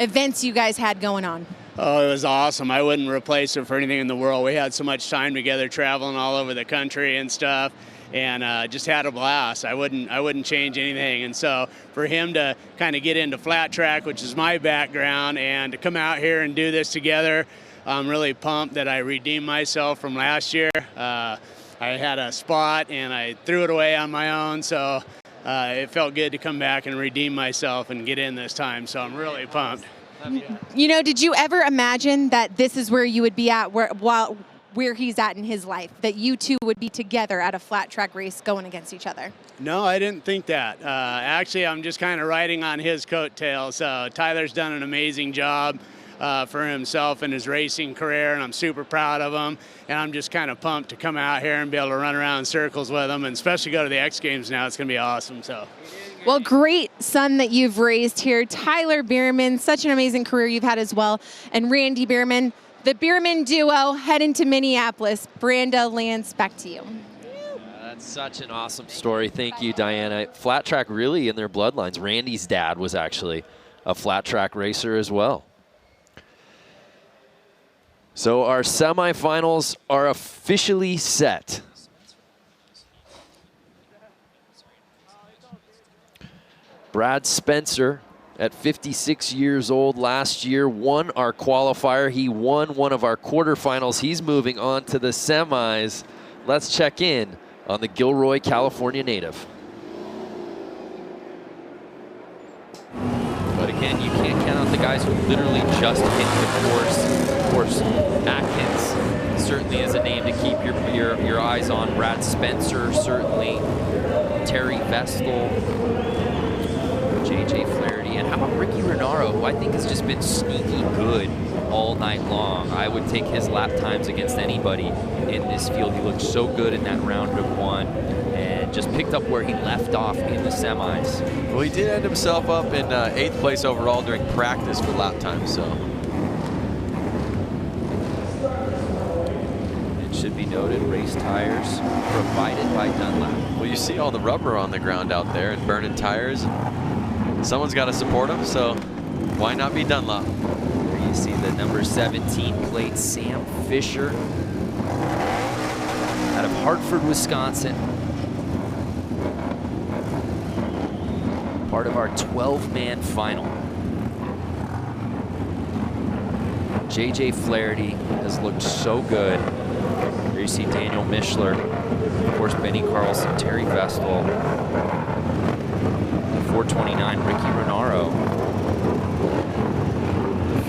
events you guys had going on. Oh, it was awesome. I wouldn't replace it for anything in the world. We had so much time together traveling all over the country and stuff, and just had a blast. I wouldn't change anything. And so for him to kind of get into flat track, which is my background, and to come out here and do this together, I'm really pumped that I redeemed myself from last year. I had a spot and I threw it away on my own, so it felt good to come back and redeem myself and get in this time. So I'm really pumped. You know, did you ever imagine that this is where you would be at, where he's at in his life, that you two would be together at a flat track race going against each other? No, I didn't think that. Actually, I'm just kind of riding on his coattails. Tyler's done an amazing job for himself in his racing career, and I'm super proud of him. And I'm just kind of pumped to come out here and be able to run around in circles with him, and especially go to the X Games now. It's going to be awesome. So. Well, great son that you've raised here. Tyler Biermann, such an amazing career you've had as well. And Randy Biermann, the Biermann duo heading to Minneapolis. Branda, Lance, back to you. That's such an awesome story. Thank you, Diana. Flat track really in their bloodlines. Randy's dad was actually a flat track racer as well. So our semifinals are officially set. Brad Spencer, at 56 years old last year, won our qualifier. He won one of our quarterfinals. He's moving on to the semis. Let's check in on the Gilroy, California native. But again, you can't count out the guys who literally just hit the course. Of course, Atkins certainly is a name to keep your eyes on. Brad Spencer, certainly. Terry Vestal. JJ Flaherty, and how about Ricky Renaro, who I think has just been sneaky good all night long. I would take his lap times against anybody in this field. He looked so good in that round of one and just picked up where he left off in the semis. Well, he did end himself up in 8th place overall during practice for lap time, so. It should be noted, race tires provided by Dunlap. Well, you see all the rubber on the ground out there and burning tires. Someone's got to support him, so why not be Dunlop? There you see the number 17 plate, Sam Fisher, out of Hartford, Wisconsin. Part of our 12-man final. JJ Flaherty has looked so good. There you see Daniel Mishler, of course Benny Carlson, Terry Vestal, 429 Ricky Renaro,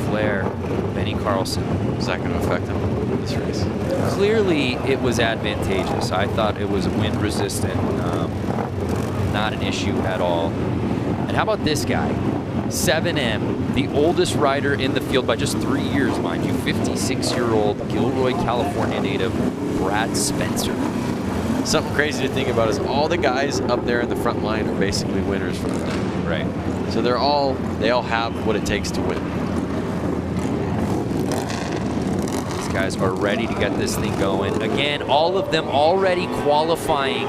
Flair, Benny Carlson. Is that going to affect him in this race? Clearly it was advantageous. I thought it was wind resistant, not an issue at all. And how about this guy? 7M, the oldest rider in the field by just 3 years, mind you. 56-year-old Gilroy, California native, Brad Spencer. Something crazy to think about is all the guys up there in the front line are basically winners from the night. Right. So they all have what it takes to win. These guys are ready to get this thing going. Again, all of them already qualifying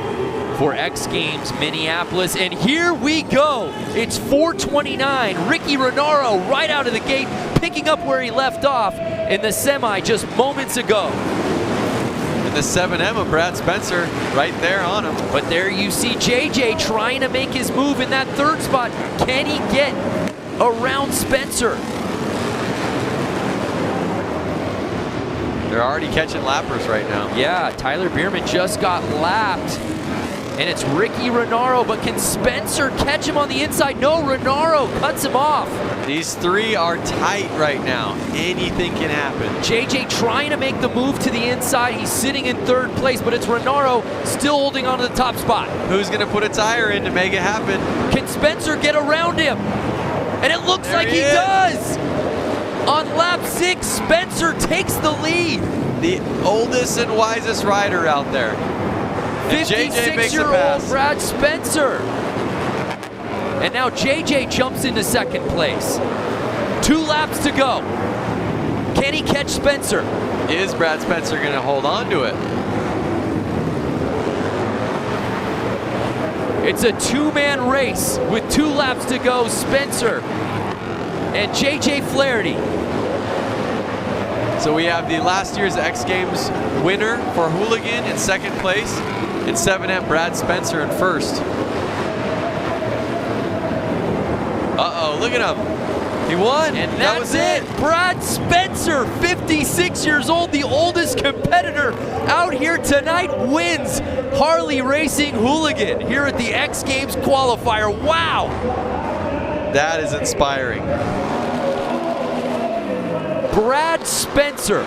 for X Games Minneapolis, and here we go. It's 4:29. Ricky Renaro right out of the gate, picking up where he left off in the semi just moments ago. And the 7M of Brad Spencer right there on him. But there you see JJ trying to make his move in that third spot. Can he get around Spencer? They're already catching lappers right now. Yeah, Tyler Biermann just got lapped. And it's Ricky Renaro, but can Spencer catch him on the inside? No, Renaro cuts him off. These three are tight right now. Anything can happen. JJ trying to make the move to the inside. He's sitting in third place, but it's Renaro still holding on to the top spot. Who's going to put a tire in to make it happen? Can Spencer get around him? And it looks like he does. On lap 6, Spencer takes the lead. The oldest and wisest rider out there. 56-year-old Brad Spencer. And now JJ jumps into second place. 2 laps to go. Can he catch Spencer? Is Brad Spencer going to hold on to it? It's a 2-man race with 2 laps to go. Spencer and JJ Flaherty. So we have the last year's X Games winner for Hooligan in second place, and 7M Brad Spencer in first. Uh-oh, look at him. He won, and that's it. Brad Spencer, 56 years old, the oldest competitor out here tonight, wins Harley Racing Hooligan here at the X Games Qualifier. Wow. That is inspiring. Brad Spencer,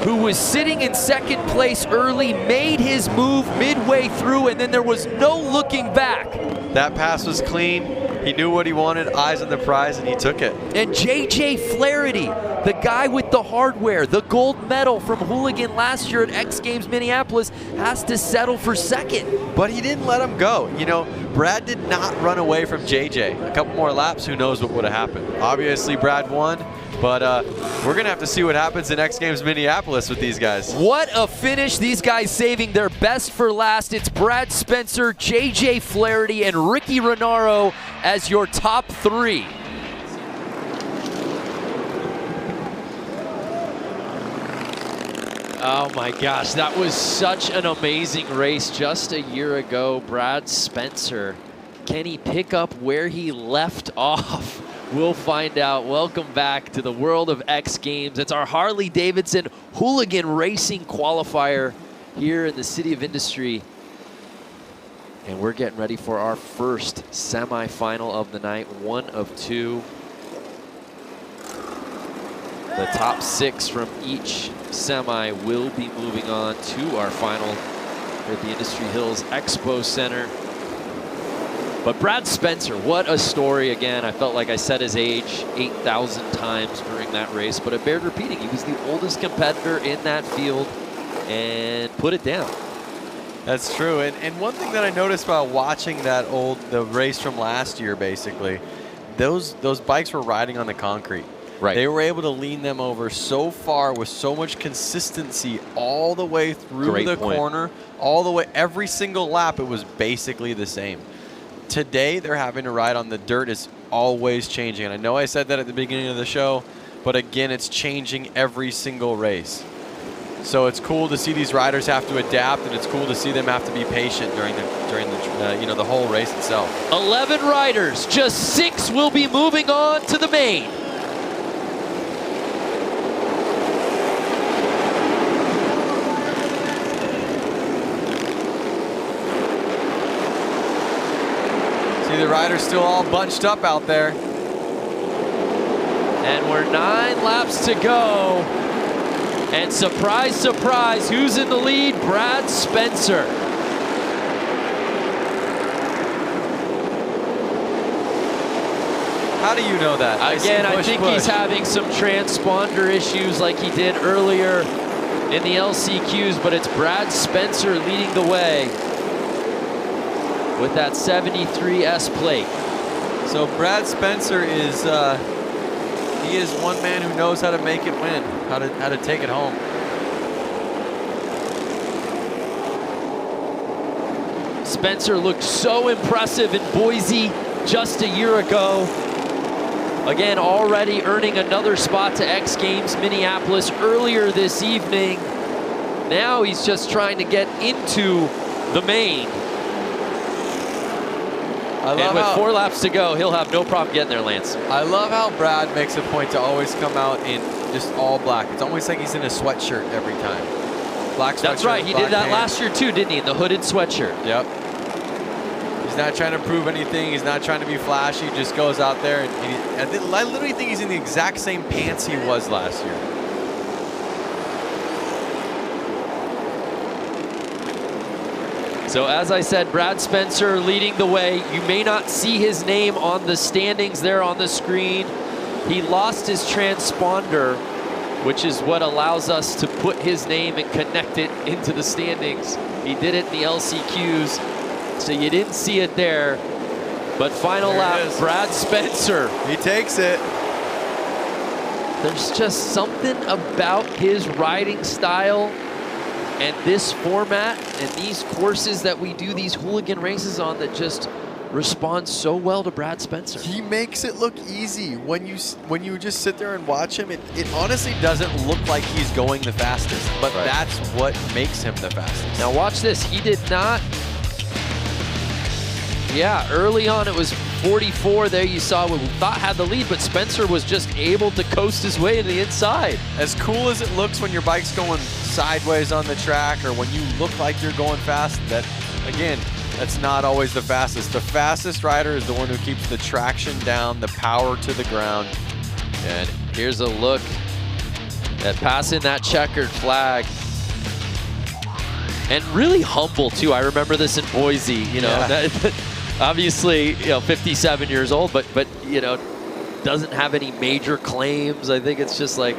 who was sitting in second place early, made his move midway through, and then there was no looking back. That pass was clean. He knew what he wanted, eyes on the prize, and he took it. And JJ Flaherty, the guy with the hardware, the gold medal from Hooligan last year at X Games Minneapolis, has to settle for second. But he didn't let him go. You know, Brad did not run away from JJ. A couple more laps, who knows what would have happened. Obviously, Brad won. But we're going to have to see what happens in X Games Minneapolis with these guys. What a finish. These guys saving their best for last. It's Brad Spencer, JJ Flaherty, and Ricky Renaro as your top 3. Oh my gosh, that was such an amazing race just a year ago. Brad Spencer, can he pick up where he left off? We'll find out. Welcome back to the world of X Games. It's our Harley-Davidson Hooligan Racing Qualifier here in the City of Industry. And we're getting ready for our first semifinal of the night, 1 of 2. The top 6 from each semi will be moving on to our final at the Industry Hills Expo Center. But Brad Spencer, what a story. Again, I felt like I said his age 8,000 times during that race, but it bared repeating. He was the oldest competitor in that field and put it down. That's true. And one thing that I noticed while watching the race from last year, basically, those bikes were riding on the concrete. Right. They were able to lean them over so far with so much consistency all the way through the corner, all the way, every single lap, it was basically the same. Today, they're having to ride on the dirt. It's always changing. And I know I said that at the beginning of the show, but again, it's changing every single race. So it's cool to see these riders have to adapt, and it's cool to see them have to be patient during the whole race itself. 11 riders, just 6 will be moving on to the main. The riders still all bunched up out there. And we're 9 laps to go. And surprise, surprise, who's in the lead? Brad Spencer. How do you know that? Again, I think he's having some transponder issues like he did earlier in the LCQs, but it's Brad Spencer leading the way with that 73S plate. So Brad Spencer is he is one man who knows how to make it win, how to take it home. Spencer looked so impressive in Boise just a year ago. Again, already earning another spot to X Games Minneapolis earlier this evening. Now he's just trying to get into the main. And with 4 laps to go, he'll have no problem getting there, Lance. I love how Brad makes a point to always come out in just all black. It's almost like he's in a sweatshirt every time. Black sweatshirt. That's right. He did that last year too, didn't he? The hooded sweatshirt. Yep. He's not trying to prove anything. He's not trying to be flashy. He just goes out there. And I literally think he's in the exact same pants he was last year. So as I said, Brad Spencer leading the way. You may not see his name on the standings there on the screen. He lost his transponder, which is what allows us to put his name and connect it into the standings. He did it in the LCQs, so you didn't see it there. But final lap, Brad Spencer. He takes it. There's just something about his riding style and this format and these courses that we do these hooligan races on that just respond so well to Brad Spencer. He makes it look easy. When you just sit there and watch him, it honestly doesn't look like he's going the fastest, but that's what makes him the fastest. Now watch this. He did not. Yeah, early on it was 44 there. You saw what we thought had the lead, but Spencer was just able to coast his way to the inside. As cool as it looks when your bike's going sideways on the track or when you look like you're going fast, that, again, that's not always the fastest. The fastest rider is the one who keeps the traction down, the power to the ground. And here's a look at passing that checkered flag. And really humble, too. I remember this in Boise, you know. Yeah. Obviously, you know, 57 years old, but you know, doesn't have any major claims. I think it's just like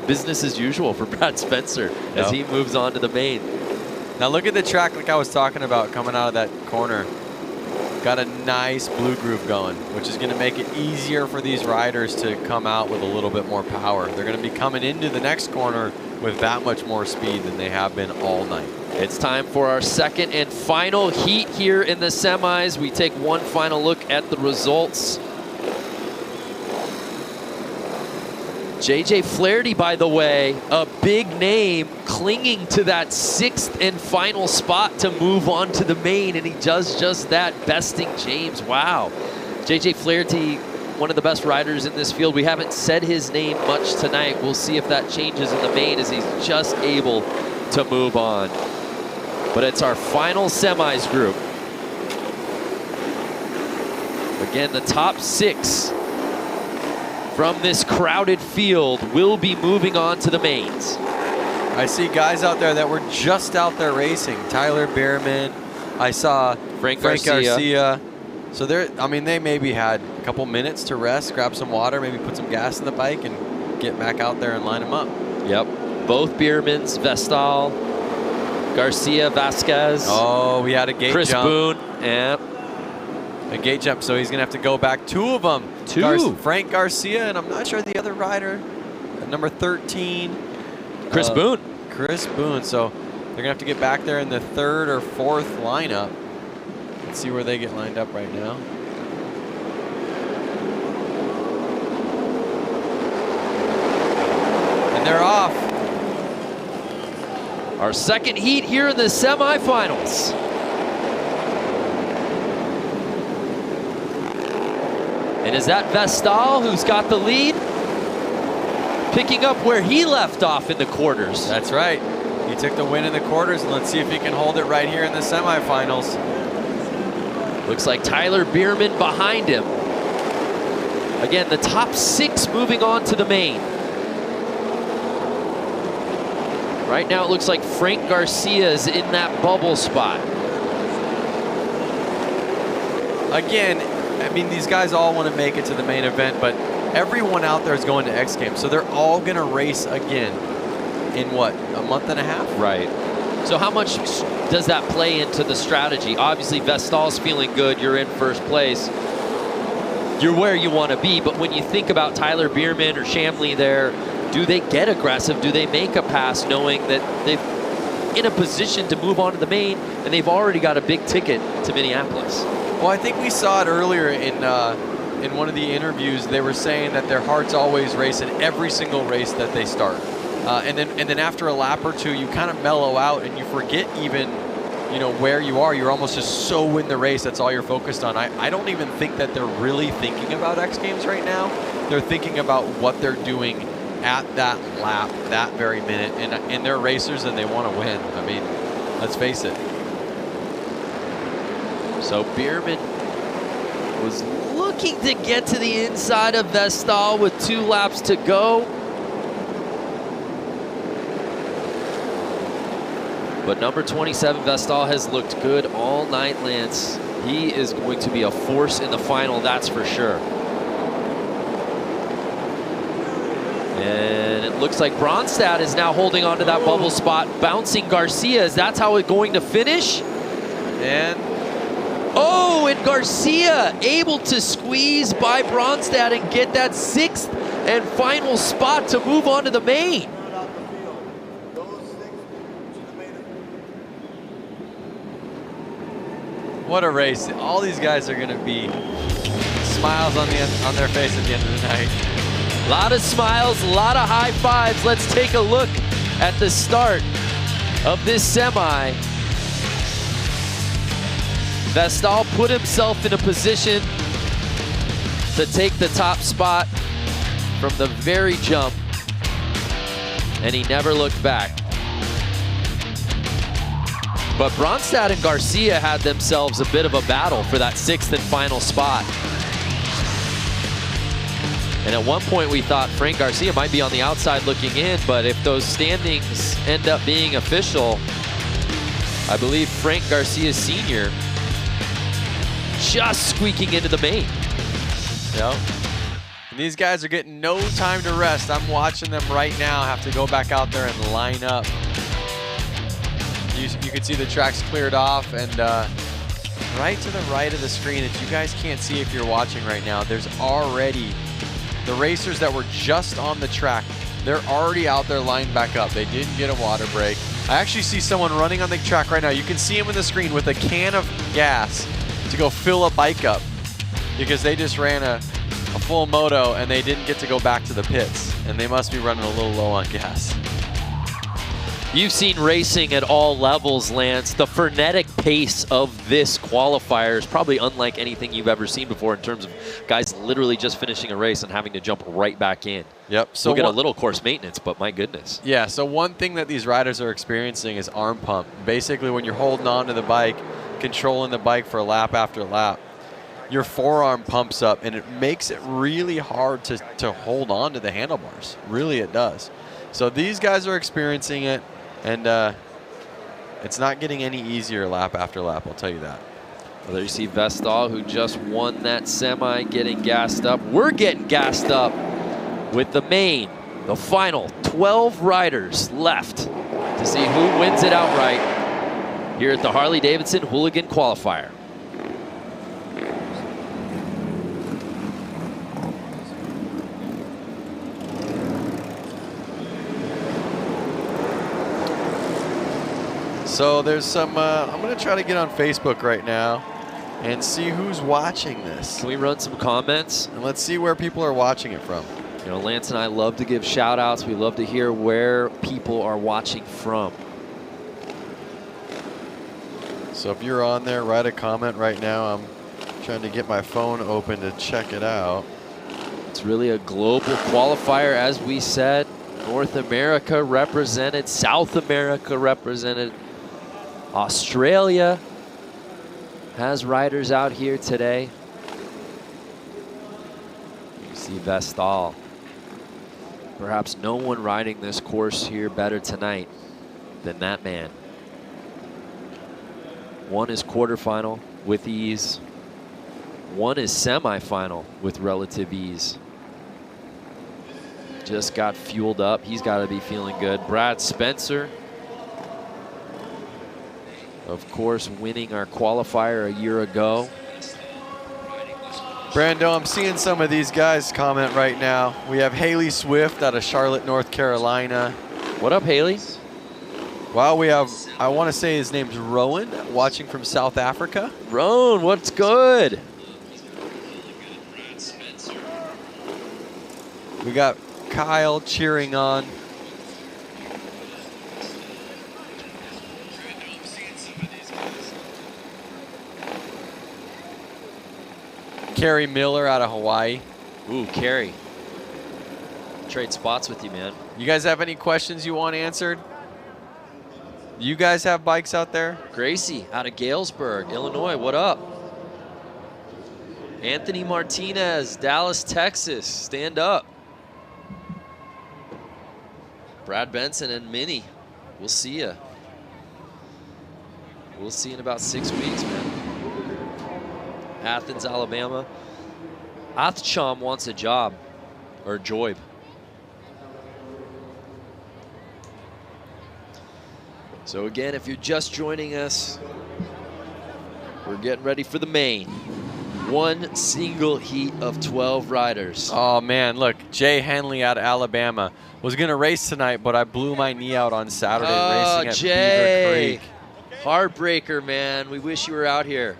business as usual for Brad Spencer as he moves on to the main. Now look at the track like I was talking about coming out of that corner. Got a nice blue groove going, which is going to make it easier for these riders to come out with a little bit more power. They're going to be coming into the next corner with that much more speed than they have been all night. It's time for our second and final heat here in the semis. We take one final look at the results. JJ Flaherty, by the way, a big name clinging to that 6th and final spot to move on to the main, and he does just that, besting James. Wow. JJ Flaherty, one of the best riders in this field. We haven't said his name much tonight. We'll see if that changes in the main as he's just able to move on. But it's our final semis group. Again, the top 6 from this crowded field will be moving on to the mains. I see guys out there that were just out there racing. Tyler Biermann. I saw Frank Garcia. So they maybe had a couple minutes to rest, grab some water, maybe put some gas in the bike and get back out there and line them up. Yep. Both Biermanns, Vestal, Garcia, Vasquez. Oh, we had a gate Chris jump. Boone. Yep. A gate jump, so he's going to have to go back. 2 of them. Frank Garcia, and I'm not sure the other rider, number 13. Chris Boone. Chris Boone. So they're going to have to get back there in the 3rd or 4th lineup. Let's see where they get lined up right now. And they're off. Our second heat here in the semifinals. And is that Vestal who's got the lead? Picking up where he left off in the quarters. That's right. He took the win in the quarters, and let's see if he can hold it right here in the semifinals. Looks like Tyler Biermann behind him. Again, the top 6 moving on to the main. Right now it looks like Frank Garcia is in that bubble spot. Again, I mean, these guys all want to make it to the main event, but everyone out there is going to X Games, so they're all going to race again in what, a month and a half? Right. So how much does that play into the strategy? Obviously, Vestal's feeling good. You're in first place. You're where you want to be, but when you think about Tyler Biermann or Shamley there, do they get aggressive? Do they make a pass knowing that they're in a position to move on to the main and they've already got a big ticket to Minneapolis? Well, I think we saw it earlier in one of the interviews. They were saying that their hearts always race in every single race that they start. And then after a lap or two, you kind of mellow out and you forget even, you know, where you are. You're almost just so in the race. That's all you're focused on. I don't even think that they're really thinking about X Games right now. They're thinking about what they're doing at that lap, that very minute. And they're racers and they want to win. I mean, let's face it. So Biermann was looking to get to the inside of Vestal with 2 laps to go. But number 27, Vestal, has looked good all night, Lance. He is going to be a force in the final, that's for sure. And it looks like Bronstad is now holding on to that bubble spot, bouncing Garcia. Is that how it's going to finish? And and Garcia able to squeeze by Bronstad and get that 6th and final spot to move on to the main. What a race. All these guys are going to be smiles on their face at the end of the night. A lot of smiles, a lot of high fives. Let's take a look at the start of this semi. Vestal put himself in a position to take the top spot from the very jump, and he never looked back. But Bronstad and Garcia had themselves a bit of a battle for that 6th and final spot. And at one point we thought Frank Garcia might be on the outside looking in, but if those standings end up being official, I believe Frank Garcia Sr. just squeaking into the main. Yep. And these guys are getting no time to rest. I'm watching them right now have to go back out there and line up. You can see the tracks cleared off, and right to the right of the screen that you guys can't see if you're watching right now, there's already the racers that were just on the track. They're already out there lined back up. They didn't get a water break. I actually see someone running on the track right now. You can see him on the screen with a can of gas to go fill a bike up because they just ran a full moto and they didn't get to go back to the pits, and they must be running a little low on gas. You've seen racing at all levels, Lance. The frenetic pace of this qualifier is probably unlike anything you've ever seen before in terms of guys literally just finishing a race and having to jump right back in. Yep. So we'll get a little course maintenance, but my goodness. Yeah, so one thing that these riders are experiencing is arm pump. Basically, when you're holding on to the bike, controlling the bike for lap after lap, your forearm pumps up, and it makes it really hard to hold on to the handlebars. Really, it does. So these guys are experiencing it. And it's not getting any easier lap after lap, I'll tell you that. Well, there you see Vestal, who just won that semi, getting gassed up. We're getting gassed up with the main, the final 12 riders left to see who wins it outright here at the Harley-Davidson Hooligan Qualifier. So there's some, I'm going to try to get on Facebook right now and see who's watching this. Can we run some comments? And let's see where people are watching it from. You know, Lance and I love to give shout outs. We love to hear where people are watching from. So if you're on there, write a comment right now. I'm trying to get my phone open to check it out. It's really a global qualifier, as we said. North America represented, South America represented. Australia has riders out here today. You see Vestal. Perhaps no one riding this course here better tonight than that man. Won his quarterfinal with ease. won his semifinal with relative ease. Just got fueled up. He's got to be feeling good. Brad Spencer, of course, winning our qualifier a year ago. Brando, I'm seeing some of these guys comment right now. We have Haley Swift out of Charlotte, North Carolina. What up, Haley? Wow, we have, I want to say his name's Rowan, watching from South Africa. Rowan, what's good? We got Kyle cheering on. Kerry Miller out of Hawaii. Ooh, Kerry. Trade spots with you, man. You guys have any questions you want answered? You guys have bikes out there? Gracie out of Galesburg, Illinois. What up? Anthony Martinez, Dallas, Texas. Stand up. Brad Benson and Minnie. We'll see ya. We'll see in about 6 weeks, man. Athens, Alabama. Athcham wants a job, or Joib. So again, if you're just joining us, we're getting ready for the main. One single heat of 12 riders. Oh man, look, Jay Henley out of Alabama. Was gonna race tonight, but I blew my knee out on Saturday racing at Jay. Beaver Creek. Heartbreaker, man. We wish you were out here.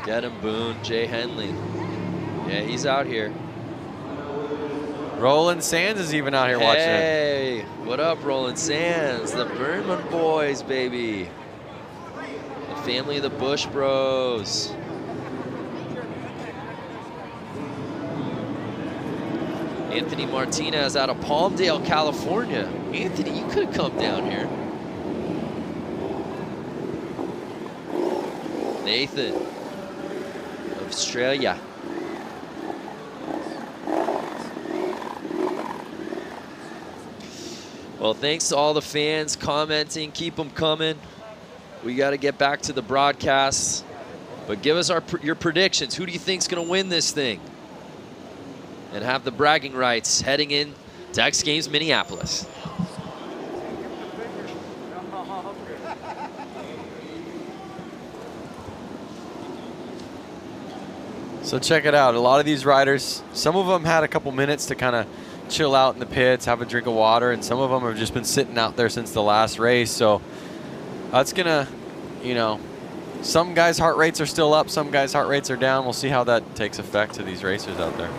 Get him, Boone. Jay Henley. Yeah, he's out here. Roland Sands is even out here watching it. Hey, what up, Roland Sands? The Biermann boys, baby. The family of the Bush Bros. Anthony Martinez out of Palmdale, California. Anthony, you could have come down here. Nathan, Australia. Well, thanks to all the fans commenting. Keep them coming. We got to get back to the broadcasts. But give us your predictions. Who do you think's going to win this thing? And have the bragging rights heading in to X Games Minneapolis. So check it out. A lot of these riders, some of them had a couple minutes to kind of chill out in the pits, have a drink of water, and some of them have just been sitting out there since the last race. So that's gonna, you know, some guys' heart rates are still up, some guys' heart rates are down. We'll see how that takes effect to these racers out there.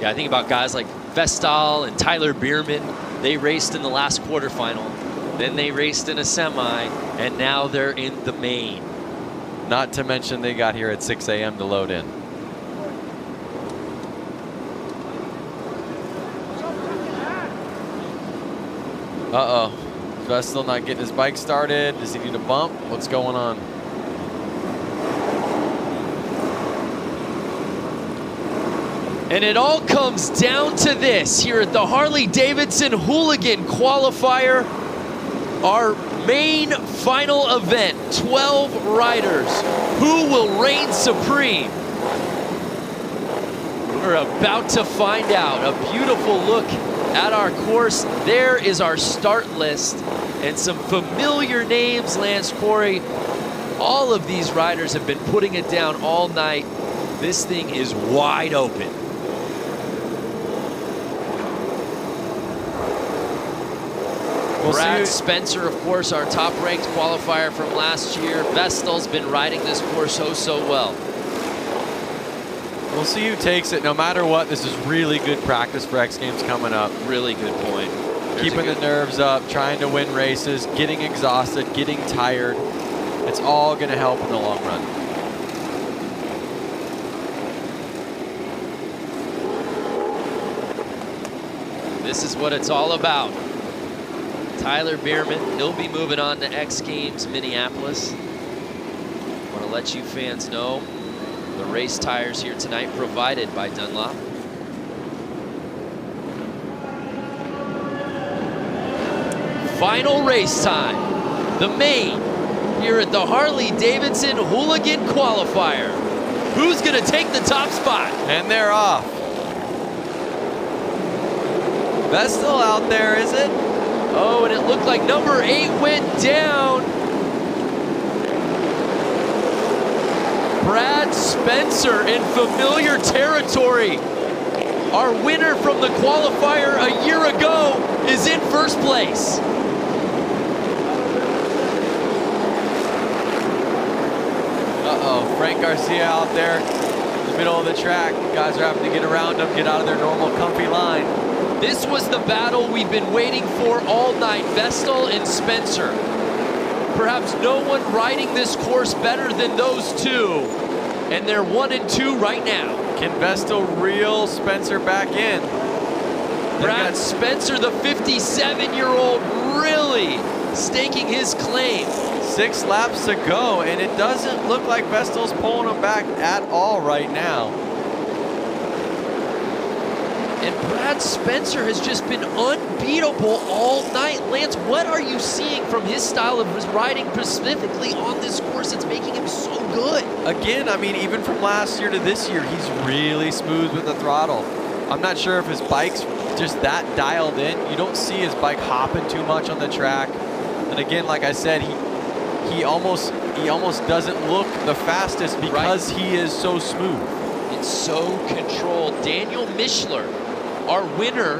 Yeah, I think about guys like Vestal and Tyler Biermann. They raced in the last quarterfinal, then they raced in a semi, and now they're in the main. Not to mention they got here at 6 a.m. to load in. Uh-oh. Vestal not getting his bike started. Does he need a bump? What's going on? And it all comes down to this here at the Harley-Davidson Hooligan Qualifier. Our main final event, 12 riders. Who will reign supreme? We're about to find out. A beautiful look at our course. There is our start list and some familiar names, Lance Corey. All of these riders have been putting it down all night. This thing is wide open. Brad Spencer, of course, our top-ranked qualifier from last year. Vestal's been riding this course so well. We'll see who takes it. No matter what, this is really good practice for X Games coming up. Really good point. Keeping the nerves up, trying to win races, getting exhausted, getting tired. It's all going to help in the long run. This is what it's all about. Tyler Biermann, he'll be moving on to X Games Minneapolis. Want to let you fans know the race tires here tonight provided by Dunlop. Final race time. The main here at the Harley-Davidson Hooligan Qualifier. Who's gonna take the top spot? And they're off. Vestal out there, is it? Oh, and it looked like number 8 went down. Brad Spencer in familiar territory. Our winner from the qualifier a year ago is in first place. Uh-oh, Frank Garcia out there in the middle of the track. Guys are having to get around him, get out of their normal comfy line. This was the battle we've been waiting for all night, Vestal and Spencer. Perhaps no one riding this course better than those two, and they're 1 and 2 right now. Can Vestal reel Spencer back in? Brad Spencer, the 57-year-old, really staking his claim. 6 laps to go, and it doesn't look like Vestal's pulling him back at all right now. And Brad Spencer has just been unbeatable all night. Lance, what are you seeing from his style of riding specifically on this course that's making him so good? Again, I mean, even from last year to this year, he's really smooth with the throttle. I'm not sure if his bike's just that dialed in. You don't see his bike hopping too much on the track. And again, like I said, he almost doesn't look the fastest because he is so smooth. It's so controlled. Daniel Mischler, our winner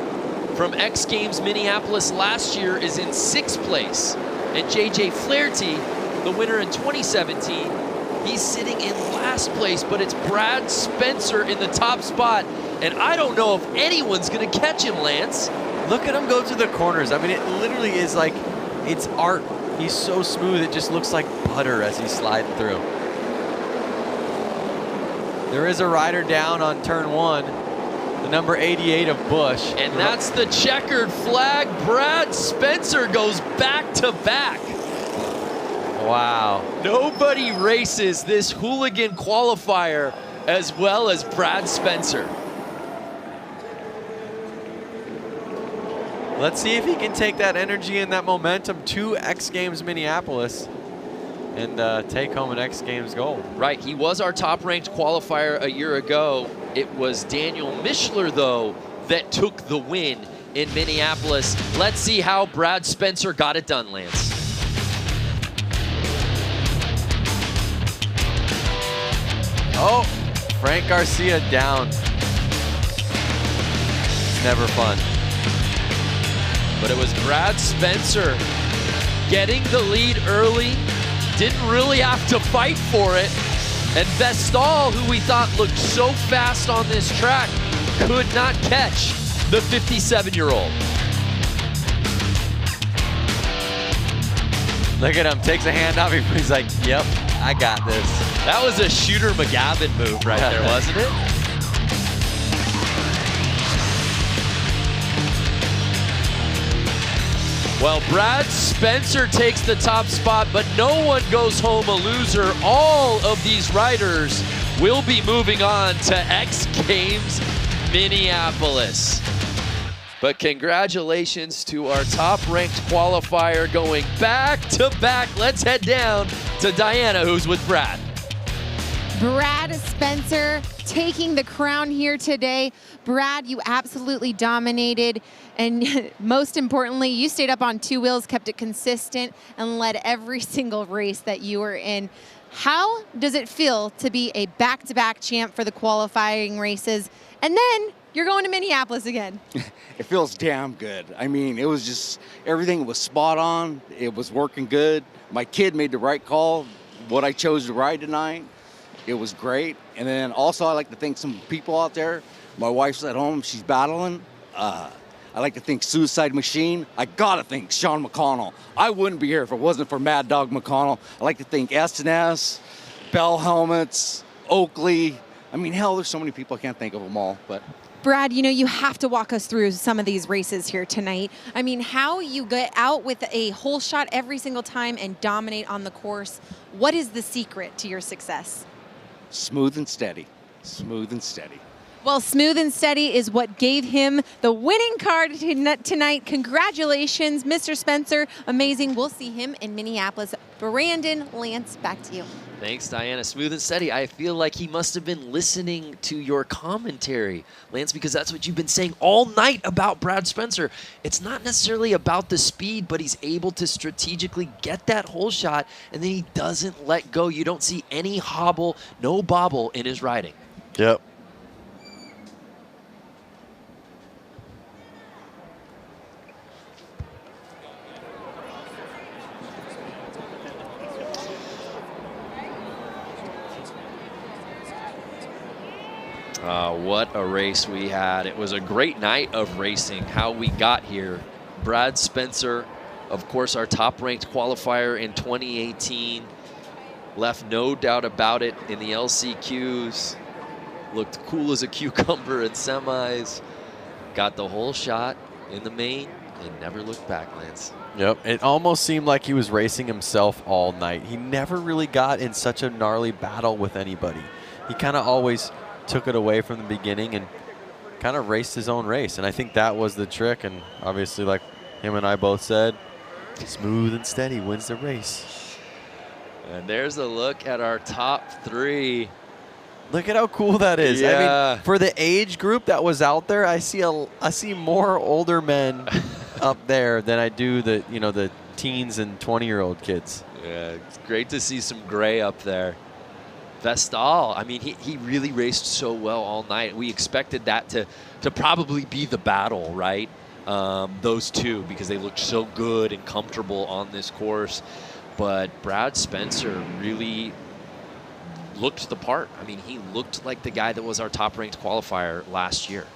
from X Games Minneapolis last year, is in 6th place. And JJ Flaherty, the winner in 2017, he's sitting in last place, but it's Brad Spencer in the top spot. And I don't know if anyone's gonna catch him, Lance. Look at him go through the corners. I mean, it literally is like, it's art. He's so smooth, it just looks like butter as he's sliding through. There is a rider down on turn 1, the number 88 of Busch. And that's the checkered flag. Brad Spencer goes back to back. Wow. Nobody races this Hooligan qualifier as well as Brad Spencer. Let's see if he can take that energy and that momentum to X Games Minneapolis and take home an X Games gold. Right, he was our top-ranked qualifier a year ago. It was Daniel Mischler, though, that took the win in Minneapolis. Let's see how Brad Spencer got it done, Lance. Oh, Frank Garcia down. It's never fun. But it was Brad Spencer getting the lead early, didn't really have to fight for it. And Vestal, who we thought looked so fast on this track, could not catch the 57-year-old. Look at him, takes a hand off him. He's like, yep, I got this. That was a Shooter McGavin move right there, wasn't it? Well, Brad Spencer takes the top spot, but no one goes home a loser. All of these riders will be moving on to X Games Minneapolis. But congratulations to our top-ranked qualifier going back-to-back. Let's head down to Diana, who's with Brad. Brad Spencer taking the crown here today. Brad, you absolutely dominated. And most importantly, you stayed up on 2 wheels, kept it consistent, and led every single race that you were in. How does it feel to be a back-to-back champ for the qualifying races? And then you're going to Minneapolis again. It feels damn good. I mean, it was just, everything was spot on. It was working good. My kid made the right call, what I chose to ride tonight. It was great. And then also I like to thank some people out there. My wife's at home, she's battling. I like to thank Suicide Machine. I gotta thank Sean McConnell. I wouldn't be here if it wasn't for Mad Dog McConnell. I like to thank S&S, Bell Helmets, Oakley. I mean, hell, there's so many people, I can't think of them all, but. Brad, you know, you have to walk us through some of these races here tonight. I mean, how you get out with a whole shot every single time and dominate on the course. What is the secret to your success? Smooth and steady, smooth and steady. Well, smooth and steady is what gave him the winning card tonight. Congratulations, Mr. Spencer. Amazing. We'll see him in Minneapolis. Brandon, Lance, back to you. Thanks, Diana. Smooth and steady. I feel like he must have been listening to your commentary, Lance, because that's what you've been saying all night about Brad Spencer. It's not necessarily about the speed, but he's able to strategically get that hole shot, and then he doesn't let go. You don't see any hobble, no bobble in his riding. Yep. What a race we had. It was a great night of racing, how we got here. Brad Spencer, of course, our top-ranked qualifier in 2018. Left no doubt about it in the LCQs. Looked cool as a cucumber in semis. Got the whole shot in the main and never looked back, Lance. Yep, it almost seemed like he was racing himself all night. He never really got in such a gnarly battle with anybody. He kind of always took it away from the beginning and kind of raced his own race. And I think that was the trick. And obviously, like him and I both said, smooth and steady wins the race. And there's a look at our top three. Look at how cool that is. Yeah. I mean, for the age group that was out there, I see more older men up there than I do the teens and 20-year-old kids. Yeah, it's great to see some gray up there. Vestal, I mean, he really raced so well all night. We expected that to probably be the battle, right? Those two, because they looked so good and comfortable on this course. But Brad Spencer really looked the part. I mean, he looked like the guy that was our top-ranked qualifier last year.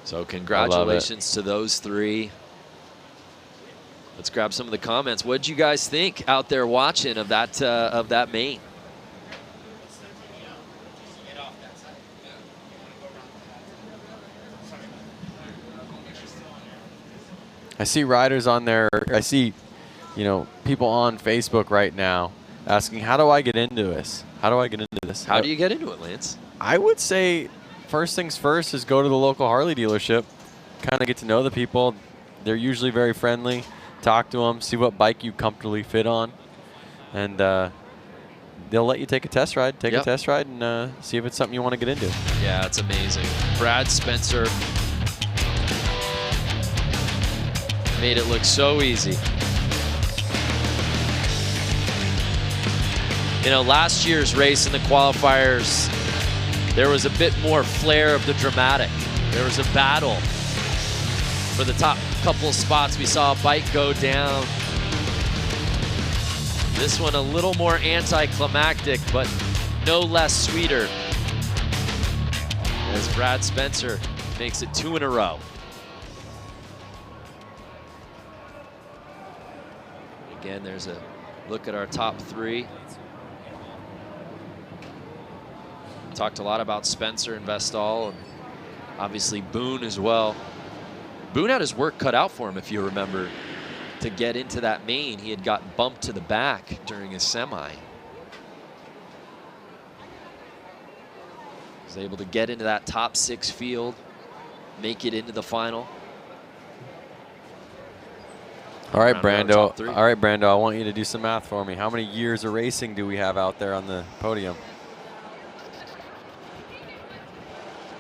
So congratulations to those three. Let's grab some of the comments. What did you guys think out there watching of that main? I see riders on there. I see, people on Facebook right now asking, how do I get into this? How do I get into this? How do you get into it, Lance? I would say first things first is go to the local Harley dealership, kind of get to know the people. They're usually very friendly. Talk to them, see what bike you comfortably fit on, and they'll let you take a test ride. Take a test ride and see if it's something you want to get into. Yeah, it's amazing. Brad Spencer made it look so easy. Last year's race in the qualifiers, there was a bit more flair of the dramatic. There was a battle for the top couple of spots. We saw a bike go down. This one a little more anticlimactic, but no less sweeter, as Brad Spencer makes it 2 in a row. Again, there's a look at our top three. Talked a lot about Spencer and Vestal, and obviously Boone as well. Boone had his work cut out for him, if you remember, to get into that main. He had gotten bumped to the back during his semi. Was able to get into that top 6 field, make it into the final. All right, Brando. All right, Brando, I want you to do some math for me. How many years of racing do we have out there on the podium?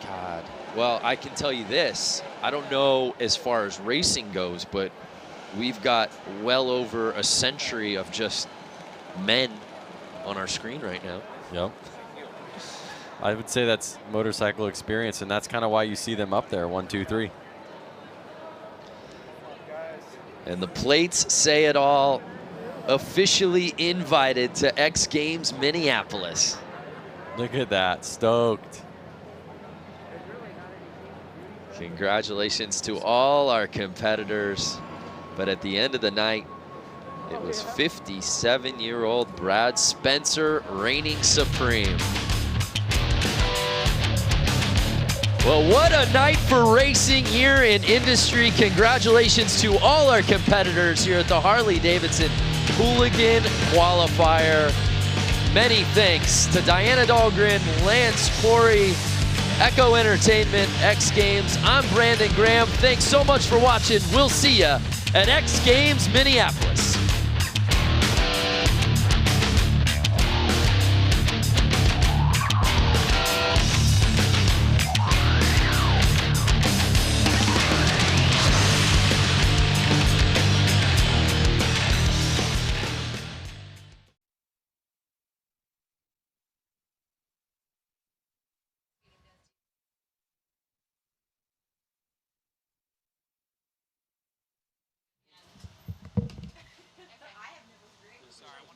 God. Well, I can tell you this. I don't know as far as racing goes, but we've got well over a century of just men on our screen right now. Yep. I would say that's motorcycle experience, and that's kind of why you see them up there, 1, 2, 3. And the plates say it all. Officially invited to X Games Minneapolis. Look at that, stoked. Congratulations to all our competitors. But at the end of the night, it was 57-year-old Brad Spencer reigning supreme. Well, what a night for racing here in industry. Congratulations to all our competitors here at the Harley-Davidson Hooligan Qualifier. Many thanks to Diana Dahlgren, Lance Corey, Echo Entertainment, X Games. I'm Brandon Graham. Thanks so much for watching. We'll see ya at X Games Minneapolis. Sorry,